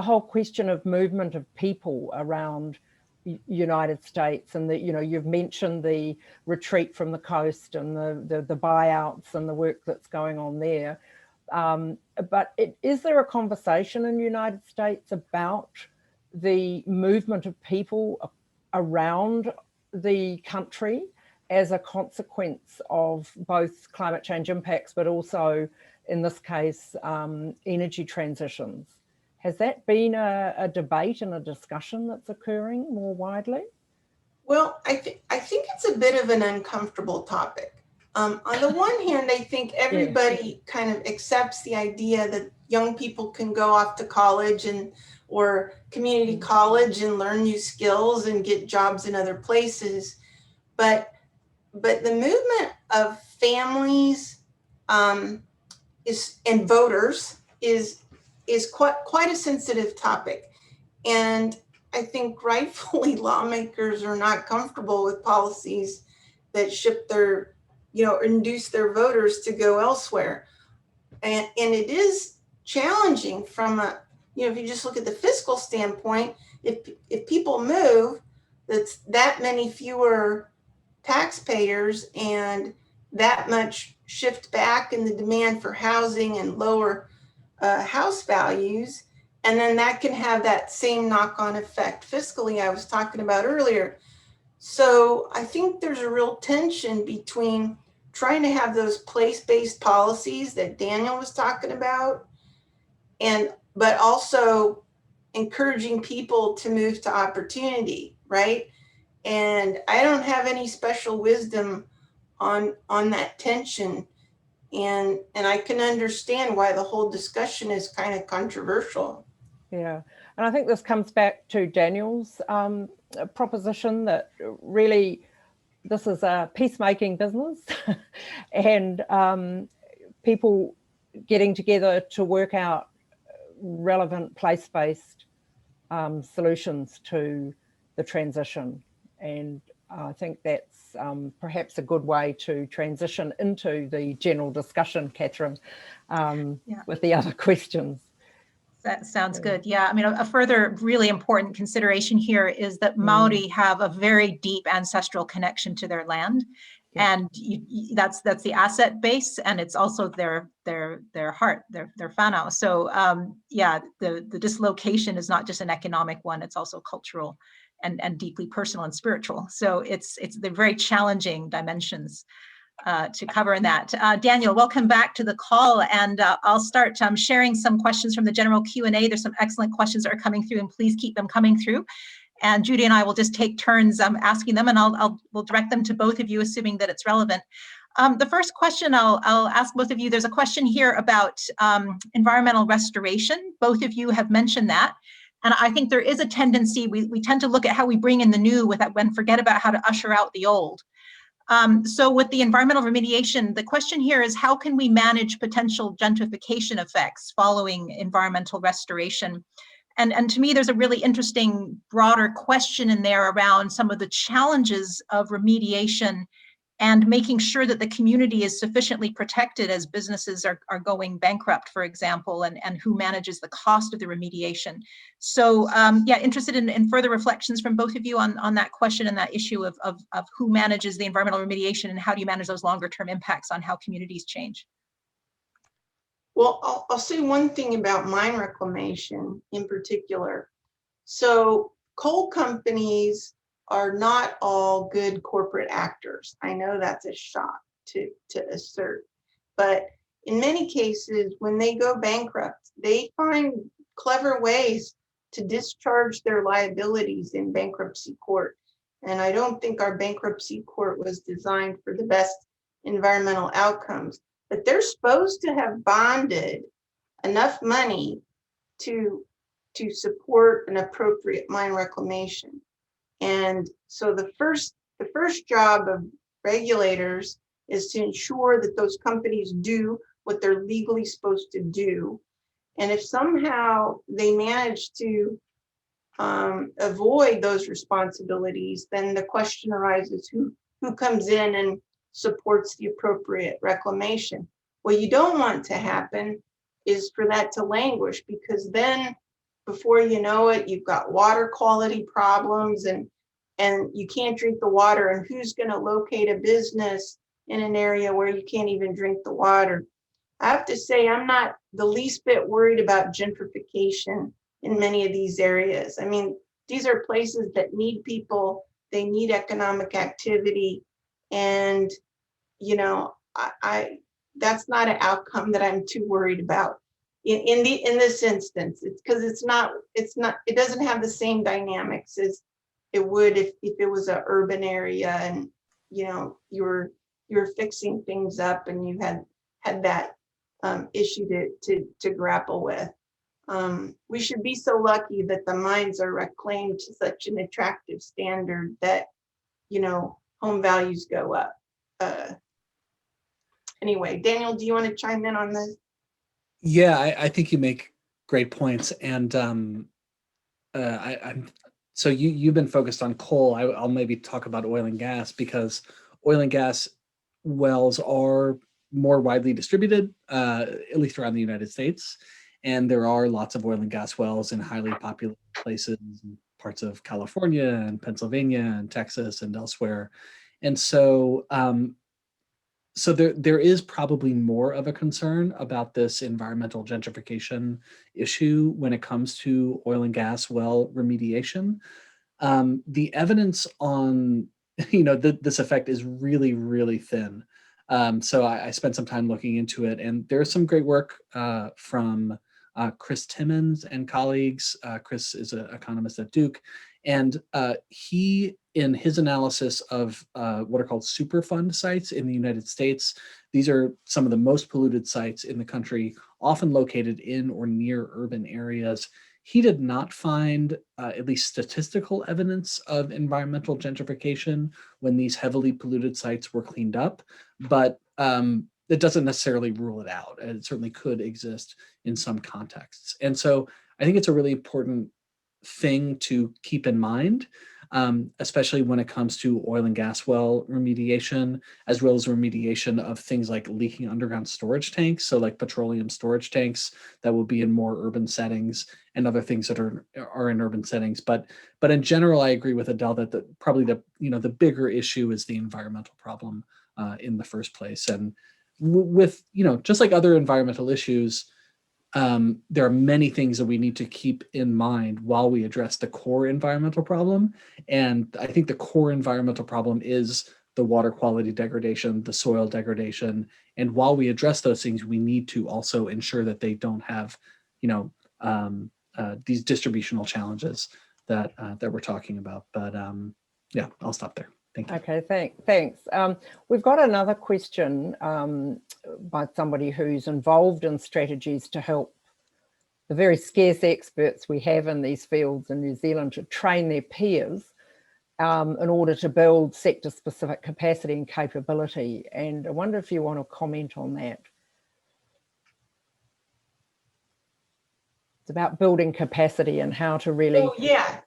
whole question of movement of people around United States, and that, you know, you've mentioned the retreat from the coast and the buyouts and the work that's going on there. But is there a conversation in the United States about the movement of people around the country as a consequence of both climate change impacts, but also, in this case, energy transitions? Has that been a debate and a discussion that's occurring more widely? Well, I think it's a bit of an uncomfortable topic. On the one hand, I think everybody kind of accepts the idea that young people can go off to college or community college and learn new skills and get jobs in other places. But the movement of families and voters is quite a sensitive topic. And I think rightfully lawmakers are not comfortable with policies that induce their voters to go elsewhere. And it is challenging from if you just look at the fiscal standpoint, if people move, that's that many fewer taxpayers and that much shift back in the demand for housing and lower house values. And then that can have that same knock-on effect fiscally I was talking about earlier. So I think there's a real tension between trying to have those place-based policies that Daniel was talking about, but also encouraging people to move to opportunity, right? And I don't have any special wisdom on that tension. And I can understand why the whole discussion is kind of controversial. Yeah, and I think this comes back to Daniel's proposition that really this is a peacemaking business and people getting together to work out relevant place-based solutions to the transition. And I think that's perhaps a good way to transition into the general discussion, Catherine, with the other questions. That sounds good. Yeah, I mean, a further really important consideration here is that Maori have a very deep ancestral connection to their land, and that's the asset base, and it's also their heart, their whānau. So the dislocation is not just an economic one; it's also cultural and deeply personal and spiritual. So it's the very challenging dimensions to cover in that. Daniel, welcome back to the call, and I'll start sharing some questions from the general Q&A. There's some excellent questions that are coming through, and please keep them coming through. And Judy and I will just take turns asking them, and we'll direct them to both of you, assuming that it's relevant. The first question I'll ask both of you. There's a question here about environmental restoration. Both of you have mentioned that. And I think there is a tendency, we tend to look at how we bring in the new and forget about how to usher out the old. So with the environmental remediation, the question here is, how can we manage potential gentrification effects following environmental restoration? And to me, there's a really interesting broader question in there around some of the challenges of remediation and making sure that the community is sufficiently protected as businesses are going bankrupt, for example, and who manages the cost of the remediation. So interested in further reflections from both of you on that question and that issue of who manages the environmental remediation and how do you manage those longer term impacts on how communities change? Well, I'll say one thing about mine reclamation in particular. So coal companies are not all good corporate actors. I know that's a shock to assert, but in many cases, when they go bankrupt, they find clever ways to discharge their liabilities in bankruptcy court. And I don't think our bankruptcy court was designed for the best environmental outcomes, but they're supposed to have bonded enough money to support an appropriate mine reclamation. And so the first job of regulators is to ensure that those companies do what they're legally supposed to do. And if somehow they manage to avoid those responsibilities, then the question arises, who comes in and supports the appropriate reclamation? What you don't want to happen is for that to languish, because then before you know it, you've got water quality problems and you can't drink the water, and who's going to locate a business in an area where you can't even drink the water? I have to say, I'm not the least bit worried about gentrification in many of these areas. I mean, these are places that need people, they need economic activity, and you know, I that's not an outcome that I'm too worried about in this instance. It's because it doesn't have the same dynamics as it would if it was an urban area, and you know, you're fixing things up and you had that issue to grapple with. We should be so lucky that the mines are reclaimed to such an attractive standard that, you know, home values go up. Anyway, Daniel, do you want to chime in on this? Yeah, I think you make great points, and so you've been focused on coal. I'll maybe talk about oil and gas, because oil and gas wells are more widely distributed, at least around the United States, and there are lots of oil and gas wells in highly populated places, parts of California and Pennsylvania and Texas and elsewhere, and so so there is probably more of a concern about this environmental gentrification issue when it comes to oil and gas well remediation. The evidence on this effect is really, really thin. So I spent some time looking into it, and there's some great work from Chris Timmons and colleagues. Chris is an economist at Duke, and he, in his analysis of what are called Superfund sites in the United States, these are some of the most polluted sites in the country, often located in or near urban areas. He did not find at least statistical evidence of environmental gentrification when these heavily polluted sites were cleaned up, but it doesn't necessarily rule it out. It certainly could exist in some contexts. And so I think it's a really important thing to keep in mind, especially when it comes to oil and gas well remediation, as well as remediation of things like leaking underground storage tanks. So like petroleum storage tanks that will be in more urban settings, and other things that are in urban settings. But in general, I agree with Adele that probably the bigger issue is the environmental problem in the first place. And with, just like other environmental issues, there are many things that we need to keep in mind while we address the core environmental problem. And I think the core environmental problem is the water quality degradation, the soil degradation. And while we address those things, we need to also ensure that they don't have, these distributional challenges that we're talking about. But yeah, I'll stop there. Thank you. Okay, thanks. We've got another question by somebody who's involved in strategies to help the very scarce experts we have in these fields in New Zealand to train their peers in order to build sector-specific capacity and capability. And I wonder if you want to comment on that. It's about building capacity and how to really...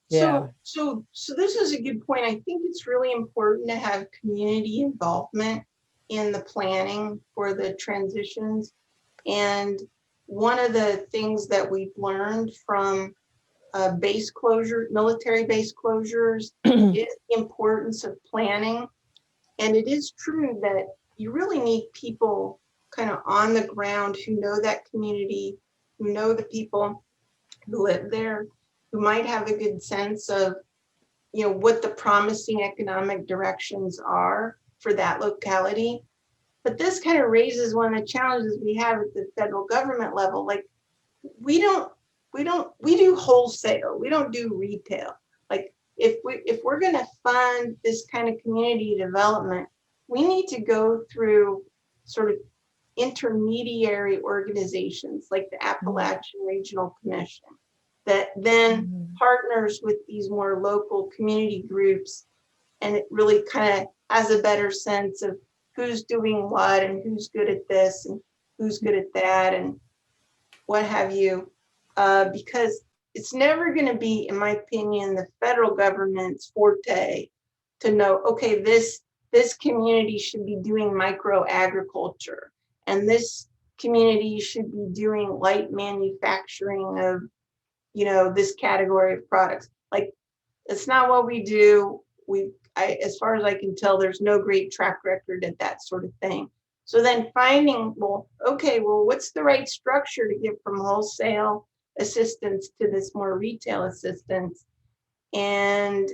So this is a good point. I think it's really important to have community involvement in the planning for the transitions. And one of the things that we've learned from military base closures is the importance of planning. And it is true that you really need people kind of on the ground who know that community, who know the people who live there, who might have a good sense of, what the promising economic directions are for that locality. But this kind of raises one of the challenges we have at the federal government level. Like, we do wholesale, we don't do retail. Like, if we're going to fund this kind of community development, we need to go through sort of intermediary organizations like the Appalachian Regional Commission that then partners with these more local community groups, and it really kind of has a better sense of who's doing what and who's good at this and who's good at that. And what have you, because it's never going to be, in my opinion, the federal government's forte to know, okay, this community should be doing micro agriculture, and this community should be doing light manufacturing of, this category of products. Like, it's not what we do. As far as I can tell, there's no great track record at that sort of thing. So then finding, what's the right structure to get from wholesale assistance to this more retail assistance? And,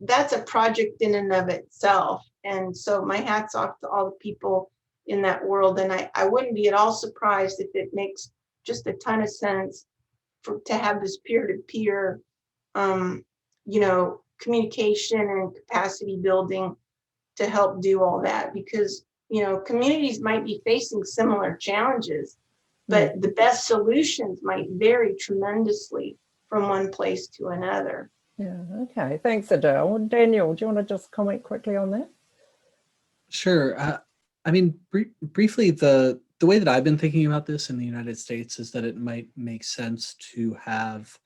that's a project in and of itself. And so my hat's off to all the people in that world. And I wouldn't be at all surprised if it makes just a ton of sense to have this peer-to-peer, communication and capacity building to help do all that, because, communities might be facing similar challenges, but the best solutions might vary tremendously from one place to another. Yeah, okay. Thanks, Adele. Daniel, do you want to just comment quickly on that? Sure. I mean, briefly, the way that I've been thinking about this in the United States is that it might make sense to have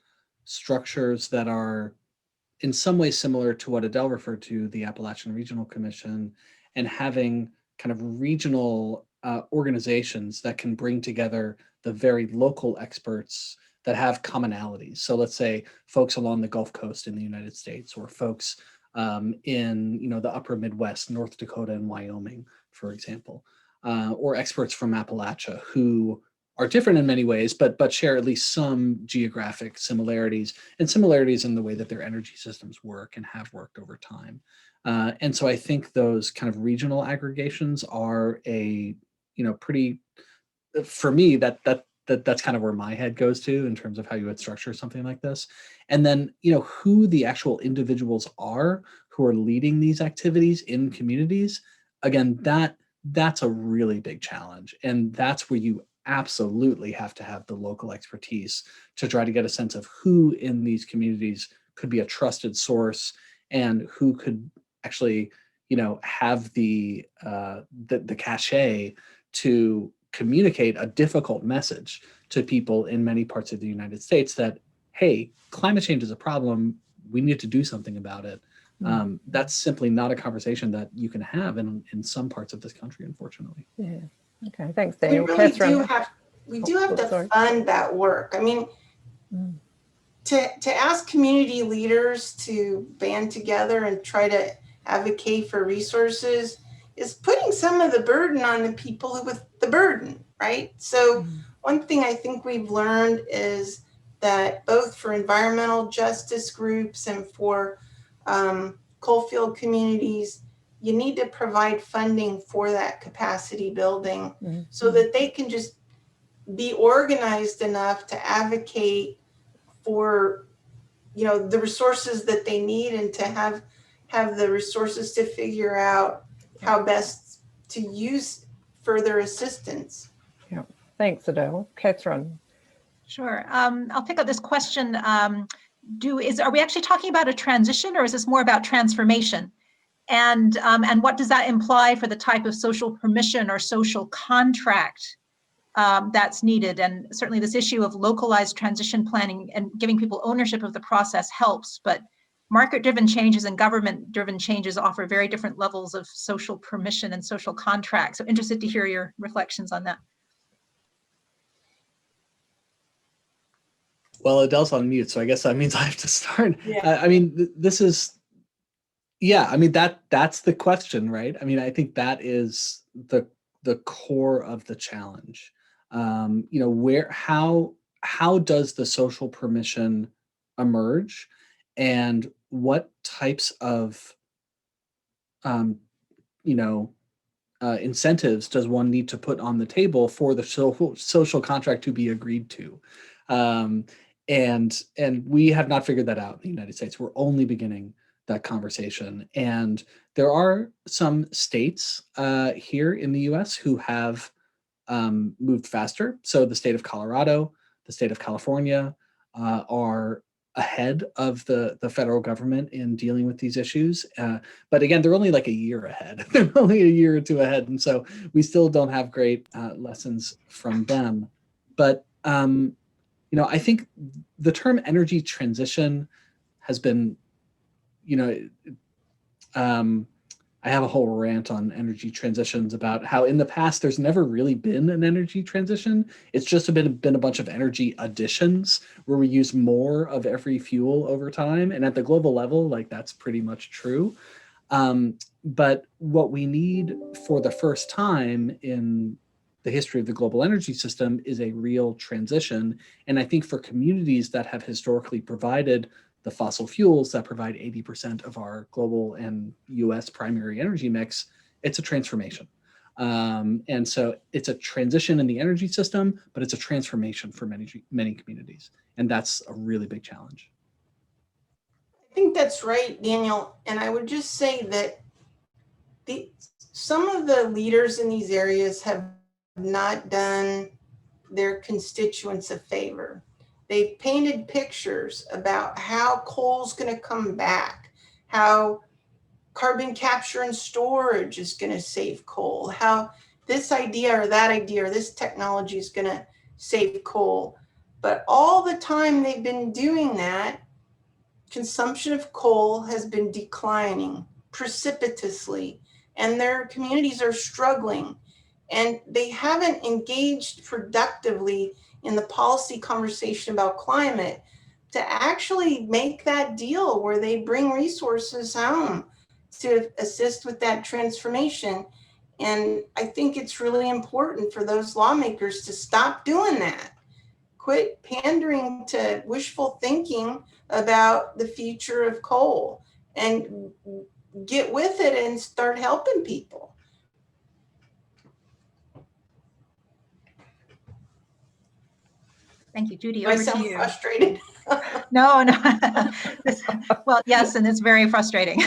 structures that are in some way similar to what Adele referred to, the Appalachian Regional Commission, and having kind of regional organizations that can bring together the very local experts that have commonalities. So let's say folks along the Gulf Coast in the United States, or folks in the upper Midwest, North Dakota and Wyoming, for example, or experts from Appalachia who are different in many ways, but share at least some geographic similarities, and similarities in the way that their energy systems work and have worked over time. And so I think those kind of regional aggregations are pretty, for me, that's kind of where my head goes to in terms of how you would structure something like this. And then, who the actual individuals are who are leading these activities in communities, again, that's a really big challenge. And that's where you absolutely have to have the local expertise to try to get a sense of who in these communities could be a trusted source, and who could actually, have the cachet to communicate a difficult message to people in many parts of the United States that, hey, climate change is a problem. We need to do something about it. That's simply not a conversation that you can have in some parts of this country, unfortunately. Yeah. Okay. Thanks, Daniel. We really Catherine. do have to fund that work. I mean, to ask community leaders to band together and try to advocate for resources is putting some of the burden on the people with the burden, right? So one thing I think we've learned is that both for environmental justice groups and for coalfield communities, you need to provide funding for that capacity building so that they can just be organized enough to advocate for, the resources that they need, and to have the resources to figure out how best to use further assistance. Yeah. Thanks, Adele. Catherine. Sure. I'll pick up this question. Are we actually talking about a transition, or is this more about transformation? And what does that imply for the type of social permission or social contract that's needed? And certainly this issue of localized transition planning and giving people ownership of the process helps, but market-driven changes and government-driven changes offer very different levels of social permission and social contract. So interested to hear your reflections on that. Well, Adele's on mute, so I guess that means I have to start. Yeah. I mean, that's the question, right? I mean, I think that is the core of the challenge. How does the social permission emerge, and what types of incentives does one need to put on the table for the social contract to be agreed to? And we have not figured that out in the United States. We're only beginning that conversation. And there are some states here in the US who have moved faster. So the state of Colorado, the state of California are ahead of the federal government in dealing with these issues. But again, they're only like a year ahead. They're only a year or two ahead. And so we still don't have great lessons from them. But, I think the term energy transition has been, I have a whole rant on energy transitions about how in the past there's never really been an energy transition. It's just been a bunch of energy additions where we use more of every fuel over time. And at the global level, like that's pretty much true. But what we need for the first time in the history of the global energy system is a real transition. And I think for communities that have historically provided the fossil fuels that provide 80% of our global and US primary energy mix, it's a transformation. And so it's a transition in the energy system, but it's a transformation for many communities. And that's a really big challenge. I think that's right, Daniel. And I would just say that some of the leaders in these areas have not done their constituents a favor. They've painted pictures about how coal's going to come back, how carbon capture and storage is going to save coal, how this idea or that idea or this technology is going to save coal. But all the time they've been doing that, consumption of coal has been declining precipitously, and their communities are struggling. And they haven't engaged productively in the policy conversation about climate to actually make that deal where they bring resources home to assist with that transformation. And I think it's really important for those lawmakers to stop doing that. Quit pandering to wishful thinking about the future of coal and get with it and start helping people. Thank you, Judy. I Over sound to you. frustrated. No. Well, yes, and it's very frustrating.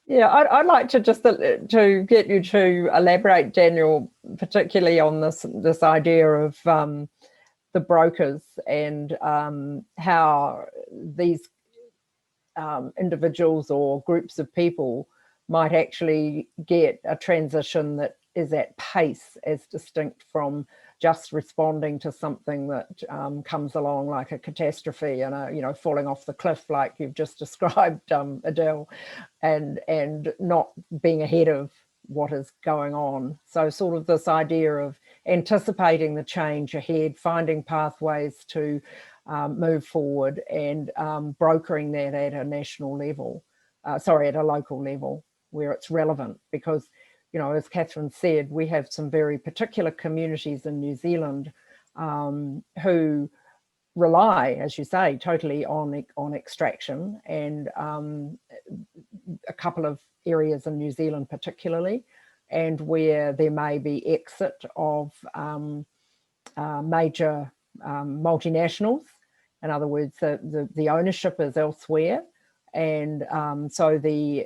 Yeah, I'd like to just to get you to elaborate, Daniel, particularly on this idea of the brokers and how these individuals or groups of people might actually get a transition that is at pace as distinct from just responding to something that comes along like a catastrophe and falling off the cliff like you've just described, Adele, and not being ahead of what is going on. So sort of this idea of anticipating the change ahead, finding pathways to move forward and brokering that at a national level, at a local level where it's relevant, because as Catherine said, we have some very particular communities in New Zealand who rely, as you say, totally on extraction, and a couple of areas in New Zealand particularly, and where there may be exit of major multinationals. In other words, the ownership is elsewhere. And so the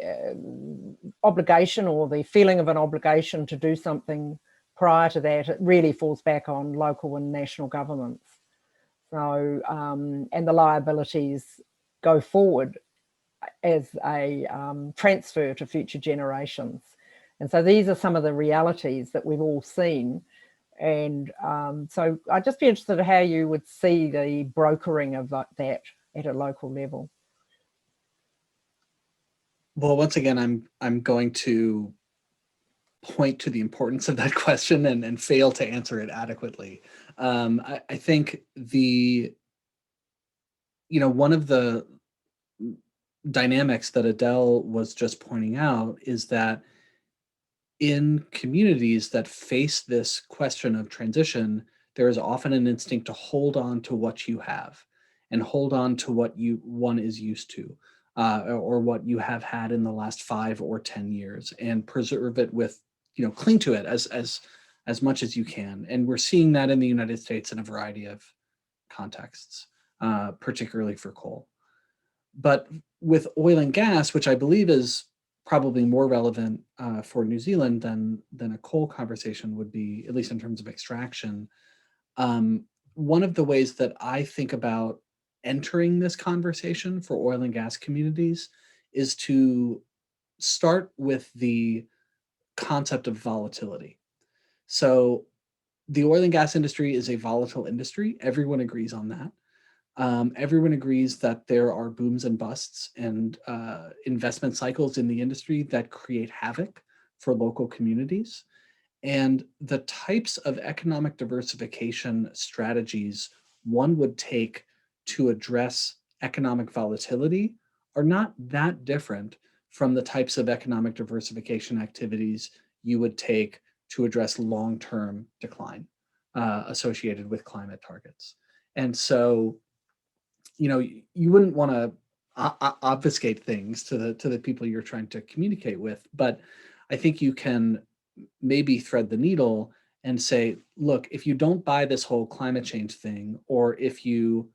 obligation or the feeling of an obligation to do something prior to that, it really falls back on local and national governments. So, and the liabilities go forward as a transfer to future generations. And so these are some of the realities that we've all seen. And so I'd just be interested in how you would see the brokering of that at a local level. Well, once again, I'm going to point to the importance of that question and fail to answer it adequately. I think one of the dynamics that Adele was just pointing out is that in communities that face this question of transition, there is often an instinct to hold on to what you have and hold on to what one is used to. Or what you have had in the last 5 or 10 years, and preserve it with, cling to it as much as you can. And we're seeing that in the United States in a variety of contexts, particularly for coal. But with oil and gas, which I believe is probably more relevant for New Zealand than a coal conversation would be, at least in terms of extraction, one of the ways that I think about entering this conversation for oil and gas communities is to start with the concept of volatility. So the oil and gas industry is a volatile industry. Everyone agrees on that. Everyone agrees that there are booms and busts and investment cycles in the industry that create havoc for local communities. And the types of economic diversification strategies one would take to address economic volatility are not that different from the types of economic diversification activities you would take to address long-term decline associated with climate targets. And so, you know, you wouldn't want to obfuscate things to the people you're trying to communicate with, but I think you can maybe thread the needle and say, look, if you don't buy this whole climate change thing, or if you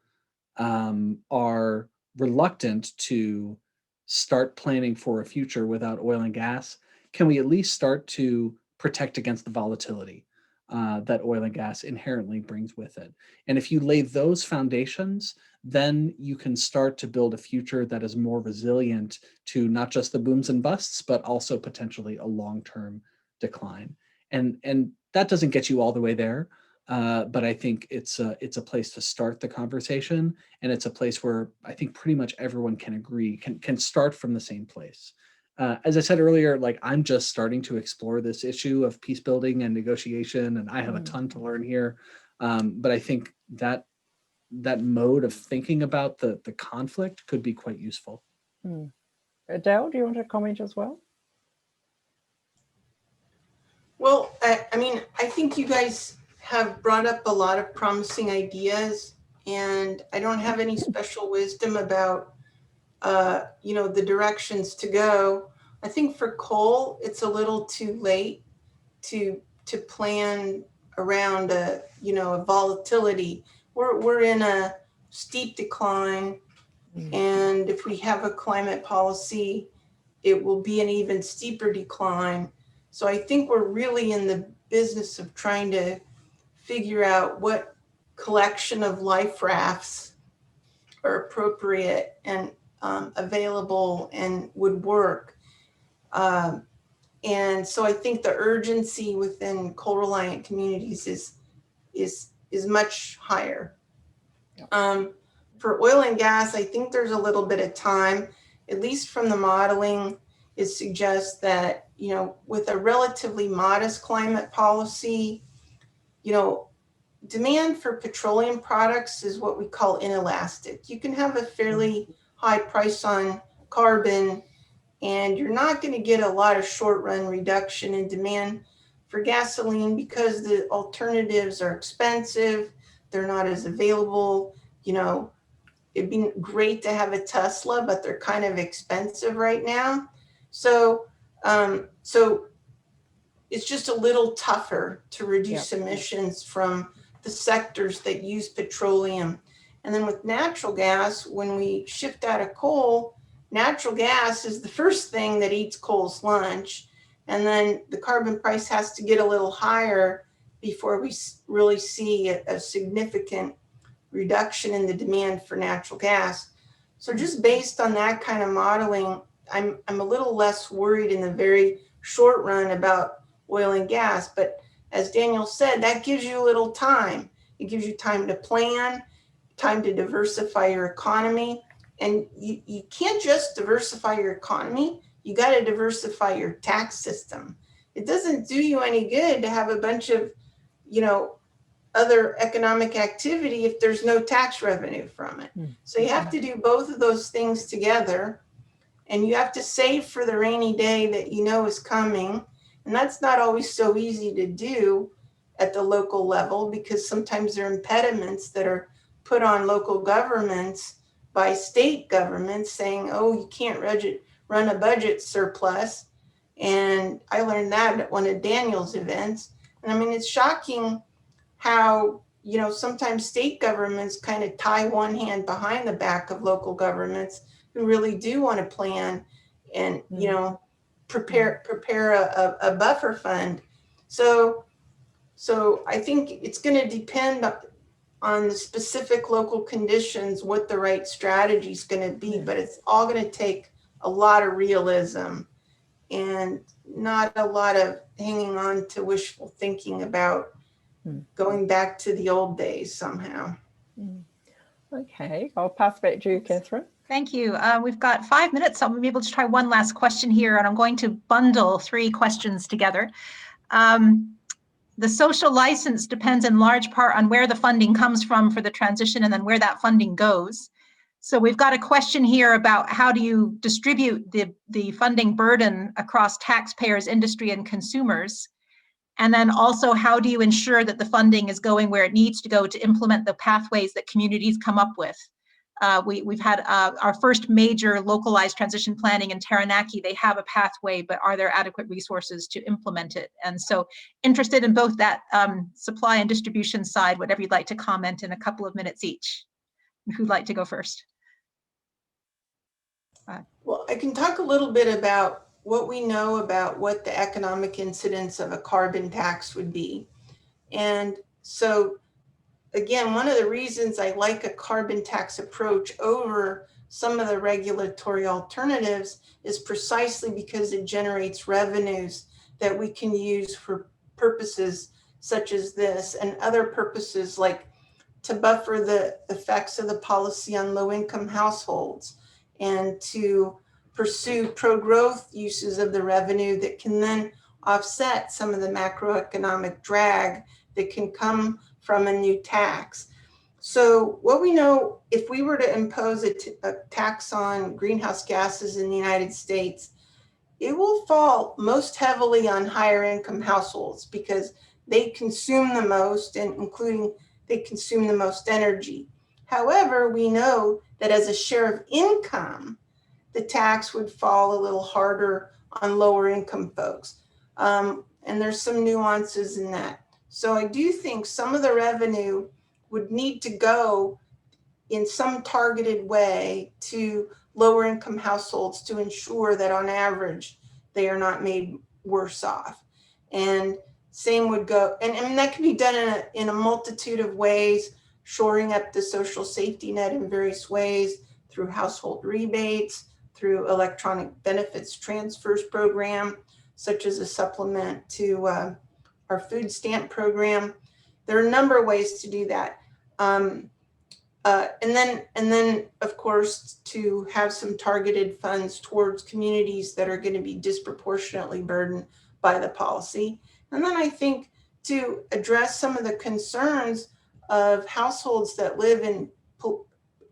are reluctant to start planning for a future without oil and gas, can we at least start to protect against the volatility that oil and gas inherently brings with it? And if you lay those foundations, then you can start to build a future that is more resilient to not just the booms and busts, but also potentially a long-term decline. And that doesn't get you all the way there, but I think it's a place to start the conversation, and it's a place where I think pretty much everyone can agree, can start from the same place. As I said earlier, like, I'm just starting to explore this issue of peace building and negotiation, and I have a ton to learn here. But I think that mode of thinking about the conflict could be quite useful. Adele, do you want to comment as well? Well, I mean, I think you guys have brought up a lot of promising ideas, and I don't have any special wisdom about, you know, the directions to go. I think for coal, it's a little too late to plan around a, you know, a volatility. We're in a steep decline, and if we have a climate policy, it will be an even steeper decline. So I think we're really in the business of trying to figure out what collection of life rafts are appropriate and available and would work. And so I think the urgency within coal reliant communities is much higher. For oil and gas, I think there's a little bit of time, at least from the modeling. It suggests that, you know, with a relatively modest climate policy, you know, demand for petroleum products is what we call inelastic. You can have a fairly high price on carbon, and you're not going to get a lot of short run reduction in demand for gasoline because the alternatives are expensive. They're not as available. You know, it'd be great to have a Tesla, but they're kind of expensive right now. So it's just a little tougher to reduce emissions from the sectors that use petroleum. And then with natural gas, when we shift out of coal, natural gas is the first thing that eats coal's lunch. And then the carbon price has to get a little higher before we really see a significant reduction in the demand for natural gas. So just based on that kind of modeling, I'm a little less worried in the very short run about oil and gas. But as Daniel said, that gives you a little time. It gives you time to plan, time to diversify your economy. And you can't just diversify your economy, you got to diversify your tax system. It doesn't do you any good to have a bunch of, you know, other economic activity if there's no tax revenue from it. So you have to do both of those things together, and you have to save for the rainy day that you know is coming. And that's not always so easy to do at the local level, because sometimes there are impediments that are put on local governments by state governments saying, oh, you can't run a budget surplus. And I learned that at one of Daniel's events. And I mean, it's shocking how, you know, sometimes state governments kind of tie one hand behind the back of local governments who really do want to plan and, you know, prepare a buffer fund. So I think it's going to depend on the specific local conditions what the right strategy is going to be, but it's all going to take a lot of realism and not a lot of hanging on to wishful thinking about going back to the old days somehow. Okay, I'll pass back to you, Catherine. Thank you. We've got 5 minutes, so I'm able to try one last question here, and I'm going to bundle 3 questions together. The social license depends in large part on where the funding comes from for the transition and then where that funding goes. So we've got a question here about how do you distribute the funding burden across taxpayers, industry, and consumers? And then also, how do you ensure that the funding is going where it needs to go to implement the pathways that communities come up with? We've had our first major localized transition planning in Taranaki. They have a pathway, but are there adequate resources to implement it? And so interested in both that supply and distribution side, whatever you'd like to comment in a couple of minutes each. Who'd like to go first? Well, I can talk a little bit about what we know about what the economic incidence of a carbon tax would be. And so again, one of the reasons I like a carbon tax approach over some of the regulatory alternatives is precisely because it generates revenues that we can use for purposes such as this and other purposes, like to buffer the effects of the policy on low-income households and to pursue pro-growth uses of the revenue that can then offset some of the macroeconomic drag that can come from a new tax. So what we know, if we were to impose a tax on greenhouse gases in the United States, it will fall most heavily on higher income households because they consume the most, and including they consume the most energy. However, we know that as a share of income, the tax would fall a little harder on lower income folks. And there's some nuances in that. So I do think some of the revenue would need to go in some targeted way to lower income households to ensure that on average, they are not made worse off. And same would go, and that can be done in a multitude of ways, shoring up the social safety net in various ways through household rebates, through electronic benefits transfers program, such as a supplement to our food stamp program. There are a number of ways to do that. And then of course, to have some targeted funds towards communities that are going to be disproportionately burdened by the policy. And then I think to address some of the concerns of households that live in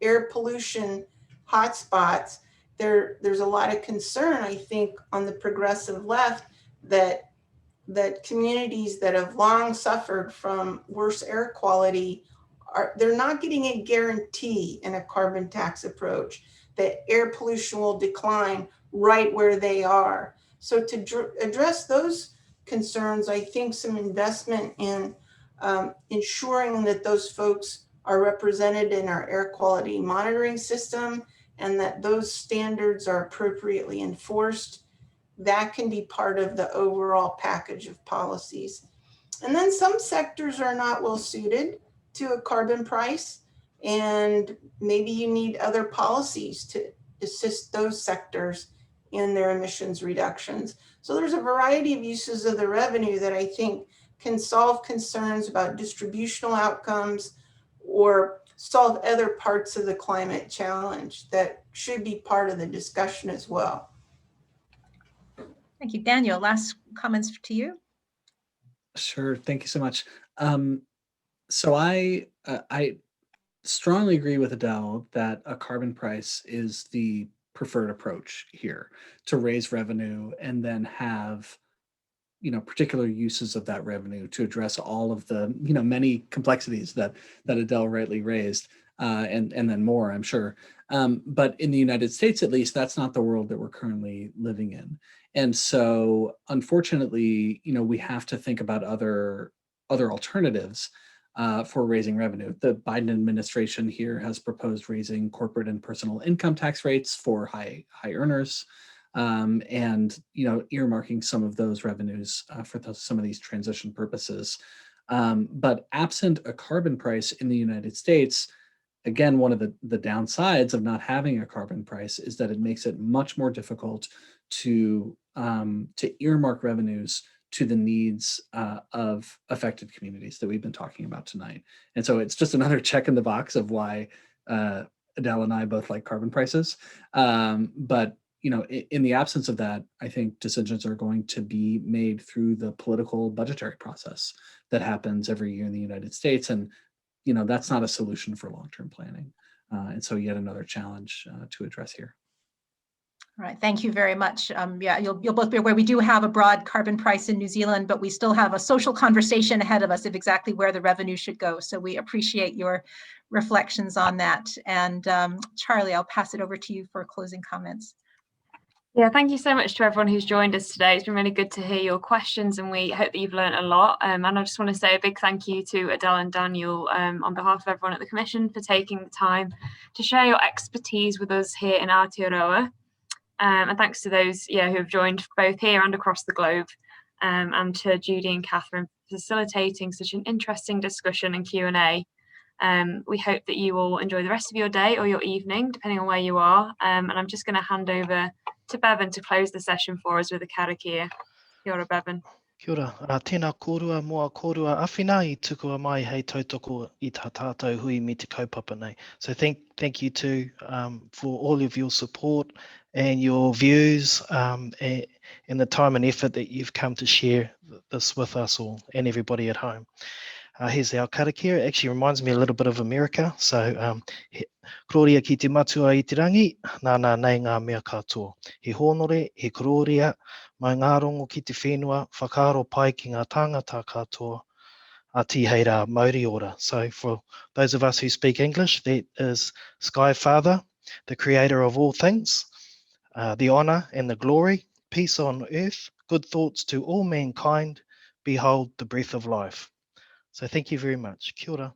air pollution hotspots, there's a lot of concern, I think, on the progressive left that communities that have long suffered from worse air quality they're not getting a guarantee in a carbon tax approach that air pollution will decline right where they are. So to address those concerns, I think some investment in ensuring that those folks are represented in our air quality monitoring system and that those standards are appropriately enforced, that can be part of the overall package of policies. And then some sectors are not well suited to a carbon price, and maybe you need other policies to assist those sectors in their emissions reductions. So there's a variety of uses of the revenue that I think can solve concerns about distributional outcomes or solve other parts of the climate challenge that should be part of the discussion as well. Thank you. Daniel, last comments to you. Sure, thank you so much. So I strongly agree with Adele that a carbon price is the preferred approach here to raise revenue and then have, particular uses of that revenue to address all of the, many complexities that Adele rightly raised, and then more, I'm sure. But in the United States, at least, that's not the world that we're currently living in. And so, unfortunately, we have to think about other alternatives for raising revenue. The Biden administration here has proposed raising corporate and personal income tax rates for high earners, and earmarking some of those revenues for some of these transition purposes. But absent a carbon price in the United States, again, one of the downsides of not having a carbon price is that it makes it much more difficult to earmark revenues to the needs of affected communities that we've been talking about tonight. And so it's just another check in the box of why Adele and I both like carbon prices. But in the absence of that, I think decisions are going to be made through the political budgetary process that happens every year in the United States. And that's not a solution for long-term planning. And so yet another challenge to address here. All right, thank you very much. Yeah, you'll both be aware we do have a broad carbon price in New Zealand, but we still have a social conversation ahead of us of exactly where the revenue should go. So we appreciate your reflections on that. And Charlie, I'll pass it over to you for closing comments. Yeah, thank you so much to everyone who's joined us today. It's been really good to hear your questions, and we hope that you've learned a lot. And I just want to say a big thank you to Adele and Daniel on behalf of everyone at the Commission for taking the time to share your expertise with us here in Aotearoa. And thanks to those who have joined both here and across the globe, and to Judy and Catherine for facilitating such an interesting discussion and Q&A. We hope that you all enjoy the rest of your day or your evening, depending on where you are. And I'm just going to hand over to Bevan to close the session for us with a karakia. Kia ora, Bevan. Kia ora. Tēnā kōrua moa kōrua awhina I tukua mai hei tautoko I tā tātou hui me te kaupapa nei. So thank you too for all of your support and your views and the time and effort that you've come to share this with us all and everybody at home. Here's our karakia. It actually reminds me a little bit of America. So, kororia ki te matua I te rangi, nāna nei ngā mea katoa. He honore, he kororia, mai ngā rongo ki te whenua, whakaaro pai ki ngā tāngata katoa, a ti heira Māori ora. So for those of us who speak English, that is Sky Father, the creator of all things, the honour and the glory, peace on earth, good thoughts to all mankind, behold the breath of life. So thank you very much. Kia ora.